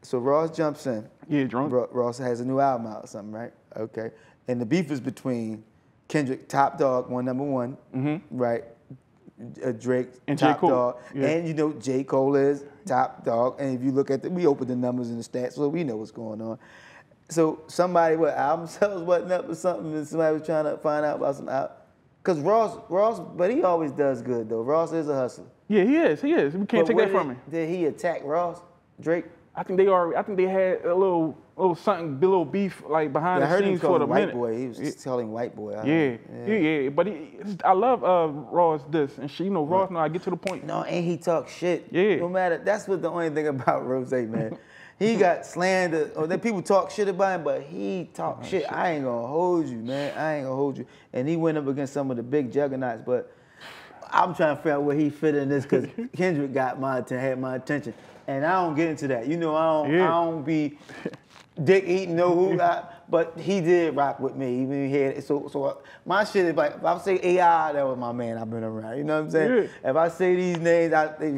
So Ross jumps in. Yeah, drunk. Ross has a new album out or something, right? Okay, and the beef is between Kendrick, Top Dog, #1, right? Drake, and Top J. Cole. Dog, Yeah. and you know J. Cole is Top Dog. And if you look at we open the numbers and the stats, so we know what's going on. So somebody, album sales wasn't up or something, and somebody was trying to find out about some because Ross, but he always does good though. Ross is a hustler. Yeah, he is. We can't take that from him. Did he attack Ross, Drake? I think they had a little something, a little beef like behind the scenes for the minute. White boy. He was telling white boy. Yeah. But I love Ross this and shit. You know, Ross know I get to the point. No, and he talk shit. Yeah. No matter. That's what the only thing about Rose, man. He got slandered, or then people talk shit about him, but he talk shit. I ain't gonna hold you, man. I ain't gonna hold you. And he went up against some of the big juggernauts, but I'm trying to figure out where he fit in this because Kendrick had my attention. And I don't get into that. You know, I don't be dick eating but he did rock with me. Even he had so my shit is like if I say AI, that was my man I've been around. You know what I'm saying? Yeah. If I say these names, they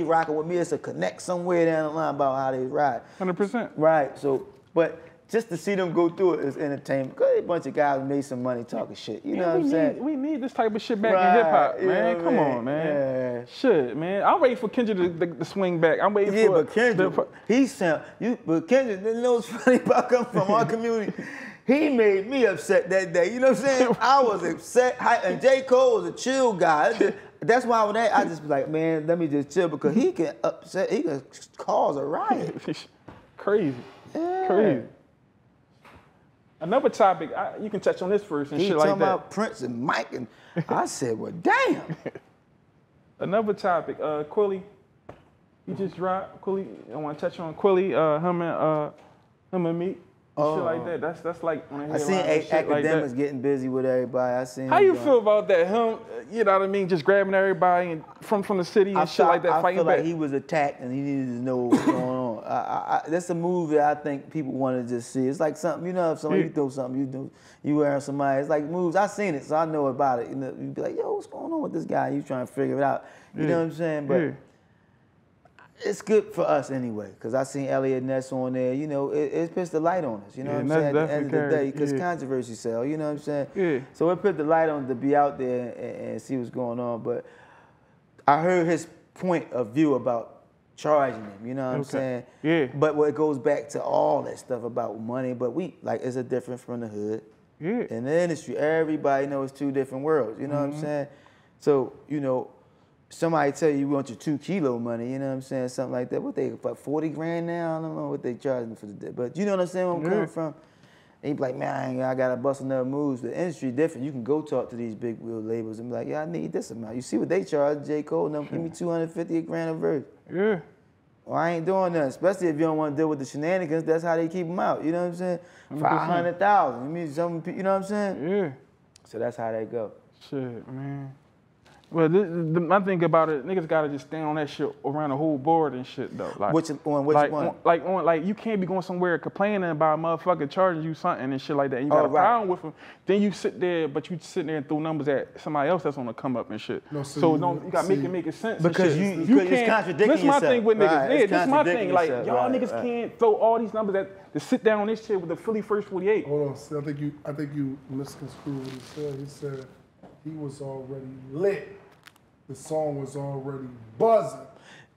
rocking with me. It's a connect somewhere down the line about how they ride. 100%. Right. So, but just to see them go through it is entertainment. Because a bunch of guys made some money talking shit. You know what I'm saying? We need this type of shit back in hip hop, man. Come on, man. Yeah. Shit, man. I'm waiting for Kendrick to swing back. I'm waiting for. But Kendrick, but Kendrick, you know what's funny about coming from our community? He made me upset that day. You know what I'm saying? I was upset. And J. Cole was a chill guy. That's why when I just be like, man, let me just chill because he can upset. He can cause a riot. Crazy. Yeah. Crazy. Another topic, you can touch on this first and shit like that. He talking about Prince and Mike, and I said, well, damn. Another topic, Quilly. He just dropped Quilly. I want to touch on Quilly, him and Meek. Shit like that. That's like when I seen academics getting busy with everybody. I seen. How you feel about that? Him, you know what I mean? Just grabbing everybody and from the city and shit like that, fighting back. I feel like he was attacked and he needed to know what's going on. That's a move that I think people want to just see. It's like something, you know, if somebody you throw something, you wearing somebody. It's like moves. I seen it, so I know about it. You know, you be like, yo, what's going on with this guy? You trying to figure it out. You know what I'm saying? But. It's good for us anyway, because I seen Elliot Ness on there. You know, it puts the light on us. You know what I'm saying? At the end of the day, because controversy sell. You know what I'm saying? Yeah. So it put the light on to be out there and see what's going on. But I heard his point of view about charging him. You know what I'm saying? Yeah. But it goes back to all that stuff about money. But it's a difference from the hood. Yeah. In the industry, everybody knows it's two different worlds. You know what I'm saying? So you know. Somebody tell you want your 2 kilo money, you know what I'm saying? Something like that. What they, like 40 grand now? I don't know what they charging for the day. But you know what I'm saying, where I'm coming from? And you be like, man, I got to bust another moves. The industry different. You can go talk to these big wheel labels and be like, yeah, I need this amount. You see what they charge, J. Cole, give me 250 grand a verse. Yeah. Well, I ain't doing that, especially if you don't want to deal with the shenanigans. That's how they keep them out, you know what I'm saying? 500,000. You mean something, you know what I'm saying? Yeah. So that's how they go. Shit, man. Well, my thing about it, niggas gotta just stand on that shit around the whole board and shit though. Like, which one? Like you can't be going somewhere complaining about a motherfucker charging you something and shit like that. And you got a problem with them. Then you sit there, but you sit there and throw numbers at somebody else that's on the come up and shit. No, so you gotta make it sense. Because you can't. It's contradicting This is my thing with niggas. Right, yeah, this is my thing. Like y'all niggas can't throw all these numbers to sit down on this shit with the Philly First 48. Hold on, see, I think you misconstrued what he said. He said he was already lit. The song was already buzzing.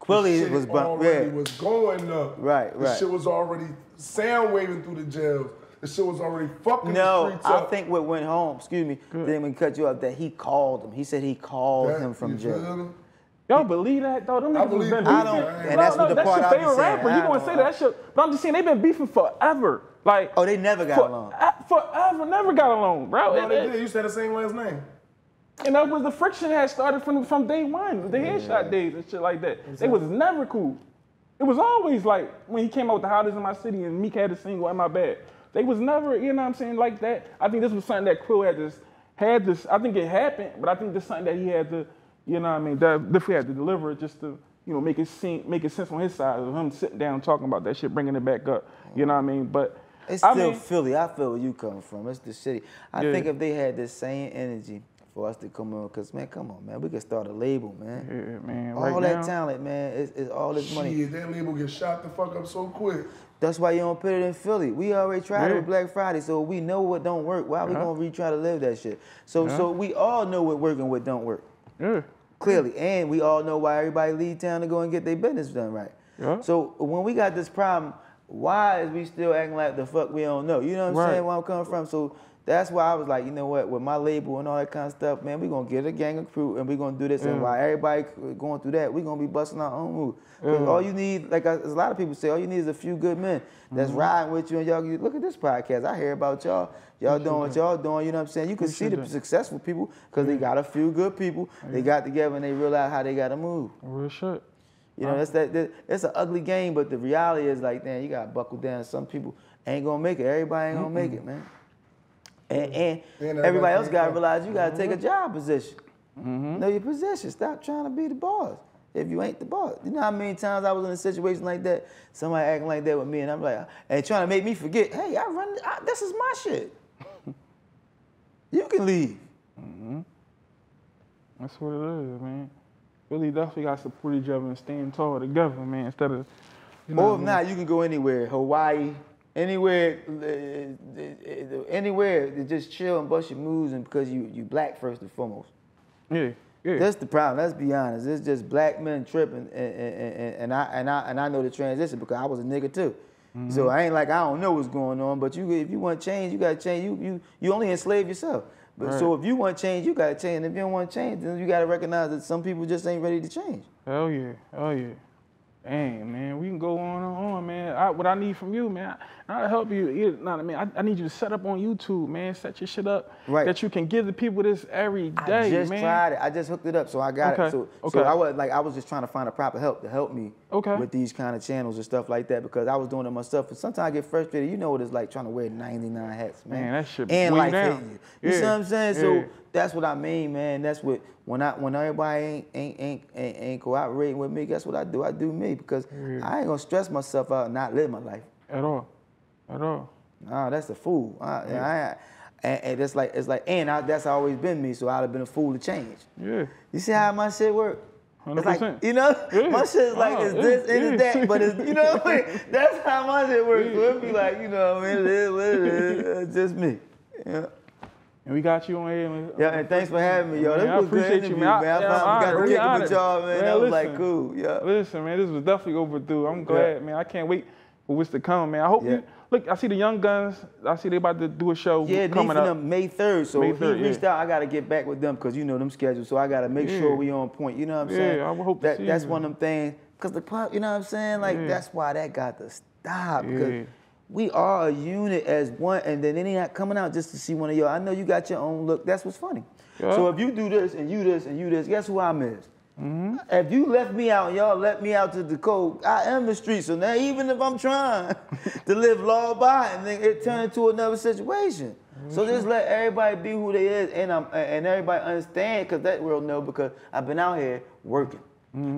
Quilly was going up. Right. The shit was already sound waving through the jails. The shit was already fucking the streets up. I think what went home, didn't even cut you up, that he called him. He said he called him from jail. Y'all believe that though? Them niggas been beefing. And that's what the part that's your favorite rapper. You gonna say that shit? But I'm just saying they've been beefing forever. Like they never got along. Forever, never got along, bro. No, they did. You said the same last name. And that was the friction had started from day one, the headshot days and shit like that. Exactly. They was never cool. It was always like when he came out with the Hottest in My City and Meek had a single, Am My Bad. They was never, you know what I'm saying, like that. I think this was something that Quill had this. I think it happened, but I think this is something that he had to, you know what I mean, definitely had to deliver just to, you know, make it sense on his side of him sitting down talking about that shit, bringing it back up. You know what I mean? But It's still Philly. I feel where you coming from. It's the city. I think if they had the same energy for us to come on, because, man, come on, man. We can start a label, man. Yeah, man. All that talent, man. It's all this money. Shit, that label get shot the fuck up so quick. That's why you don't put it in Philly. We already tried it with Black Friday, so we know what don't work. Why we gonna retry to live that shit? So we all know what work and what don't work. Yeah. Clearly, and we all know why everybody leave town to go and get their business done right. Yeah. So when we got this problem, why is we still acting like the fuck we don't know? You know what I'm saying? Where I'm coming from. So that's why I was like, you know what, with my label and all that kind of stuff, man, we gonna get a gang of crew and we gonna do this. And while everybody going through that, we gonna be busting our own move. All you need, like as a lot of people say, all you need is a few good men that's riding with you. And y'all, look at this podcast. I hear about y'all. Y'all doing what y'all doing. You know what I'm saying? You can see the successful people because they got a few good people. They got together and they realize how they got to move. Real shit. You know, it's an ugly game, but the reality is like, damn, you got to buckle down. Some people ain't going to make it. Everybody ain't going to make it, man. And everybody else got to realize you got to take a job position. Know your position. Stop trying to be the boss if you ain't the boss. You know how many times I was in a situation like that, somebody acting like that with me, and I'm like, and trying to make me forget, hey, this is my shit. You can leave. That's what it is, man. Really definitely got to support each other and stand tall together, man, instead of, you know. Or if not, you can go anywhere, Hawaii, anywhere to just chill and bust your moves, and because you black first and foremost. Yeah. That's the problem. Let's be honest. It's just black men tripping, and I know the transition because I was a nigga too. So I ain't like I don't know what's going on. But if you want change, you gotta change. You only enslave yourself. But so if you want change, you gotta change. And if you don't want change, then you gotta recognize that some people just ain't ready to change. Hell yeah. Dang, man, we can go on, man. What I need from you, man, I'll help you. You know what I mean? I need you to set up on YouTube, man. Set your shit up that you can give the people this every day, I just tried it. I just hooked it up, so I got it. So I was just trying to find a proper help to help me with these kind of channels and stuff like that because I was doing it myself. And sometimes I get frustrated. You know what it's like trying to wear 99 hats, man. Man, that shit and way life down. hitting you. You see what I'm saying? So that's what I mean, man. That's what when everybody ain't cooperating with me, guess what I do? I do me because I ain't gonna stress myself out and not live my life. At all. Nah, that's a fool. And it's like that's always been me, so I'd have been a fool to change. Yeah. You see how my shit work? 100%. It's like, you know, my shit's like it's this and it's that, but it's, you know what I mean? That's how my shit works. So it'd be like, you know what I mean? It is what it is. It's just me. Yeah. And we got you on here. Yeah, and thanks for having me, yo. Man, This was a good interview, man. I got to kick it with y'all, man. That was like cool. Yeah. Listen, man, this was definitely overdue. I'm glad, man. I can't wait for what's to come, man. I hope you look. I see the Young Guns. I see they about to do a show coming up. Them May 3rd. So May 3rd, he reached out. I got to get back with them because you know them schedules. So I got to make sure we on point. You know what I'm saying? Yeah, I hope to see that's one of them things. Because you know what I'm saying? Like that's why that got to stop. Because we are a unit as one, and then they not coming out just to see one of y'all. I know you got your own look. That's what's funny. Yeah. So if you do this and you this and you this, guess who I miss? If you left me out and y'all let me out to the code, I am the street. So now even if I'm trying to live law abiding, then it turned into another situation. So just let everybody be who they is, and everybody understand because that world know because I've been out here working.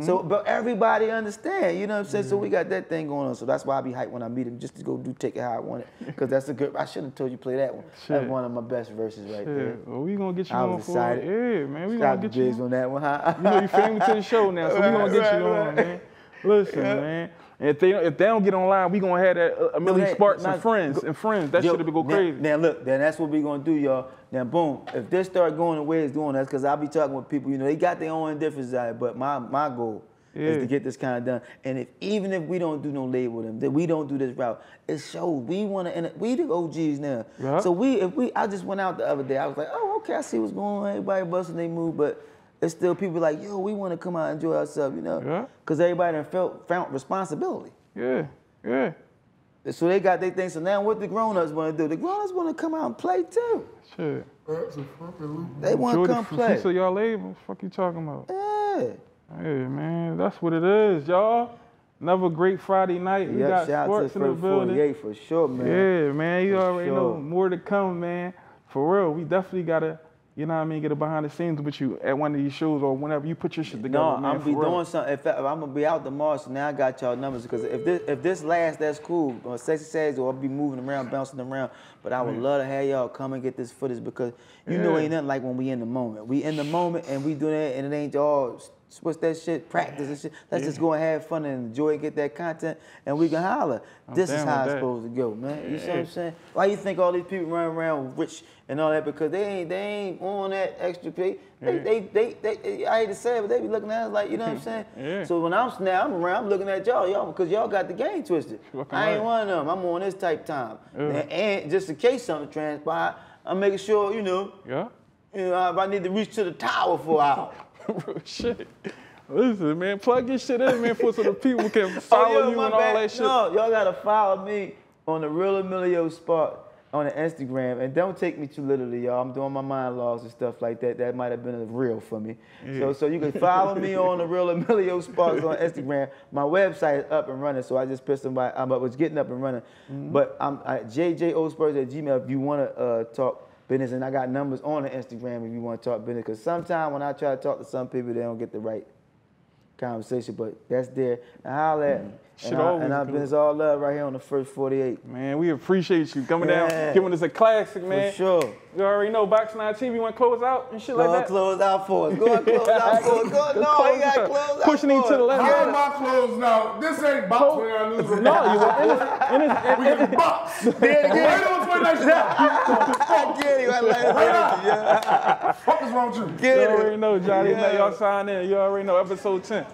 So, but everybody understand, you know what I'm saying? So we got that thing going on. So that's why I be hyped when I meet him, just to go take it how I want it. Because that's a good, I should have told you play that one. That's one of my best verses right there. Well, we going to get you on for excited. Yeah, man, we going to get you on that one, huh? You know, you famous to the show now, so we going to get you on, man. Listen, man. And if they don't get online, we going to have that Millie Sparks and friends. That shit will go crazy. Now look, then that's what we going to do, y'all. Now boom, if this start going the way it's going, that's because I be talking with people, you know, they got their own differences out, but my goal is to get this kind of done. And even if we don't do no label with them, that we don't do this route, it shows we the OGs now. Yeah. So I just went out the other day, I was like, oh, okay, I see what's going on, everybody busting their move, but it's still people like, yo, we want to come out and enjoy ourselves, you know? Yeah. Because everybody done found responsibility. Yeah. So they got their things. So now what the grown-ups want to do? The grown-ups want to come out and play too. Shit. They want to come play. So y'all label, fuck you talking about? Yeah. Hey, man, that's what it is, y'all. Another great Friday night. We got sports in the building. 48 for sure, man. Yeah, man, you already know. More to come, man. For real, we definitely got to you know what I mean, get a behind the scenes with you at one of these shows or whenever you put your shit together. No, man, I'm be for real. doing something. If I'm gonna be out tomorrow, so now I got y'all numbers. Because if this lasts, that's cool. On Sexy Saturdays, or I'll be moving around, bouncing around. But I would love to have y'all come and get this footage because you know ain't nothing like when we in the moment. We in the moment and we do that, and it ain't all what's that shit, practice and shit. Let's just go and have fun and enjoy and get that content, and we can holler. This is how it's supposed to go, man. You see what I'm saying? Why you think all these people run around rich and all that? Because they ain't on that extra pay. They I hate to say it, but they be looking at us like, you know what I'm saying? Yeah. So when I'm around, I'm looking at y'all, because y'all got the game twisted. I ain't one of them. I'm on this type time. And just in case something transpires, I'm making sure, you know, if I need to reach to the tower for an hour. Shit. Listen, man, plug your shit in, man, so the people can follow you and all that shit. No, y'all gotta follow me on the Real Emilio Spot on the Instagram, and don't take me too literally, y'all. I'm doing my monologues and stuff like that. That might have been a real for me. So you can follow me on the Real Emilio Sparks on Instagram. My website is up and running, so I just put somebody. I was getting up and running, but I'm JJOSpurs@gmail if you wanna talk business, and I got numbers on the Instagram if you want to talk business. Because sometimes when I try to talk to some people, they don't get the right conversation, but that's there. Now holla at me. And I've been all love right here on the first 48. Man, we appreciate you coming down, giving us a classic, man. For sure. You already know Box 9 TV, you want to close out and shit like that? Close out for us. Go and close out for us. No, you got to close out. Pushing him to the left. Get my clothes now. This ain't Box 29 News. No, you want we get Box. Right on 29 I get it. What is wrong with you? You already know, Johnny. Y'all sign in. You already know, episode 10.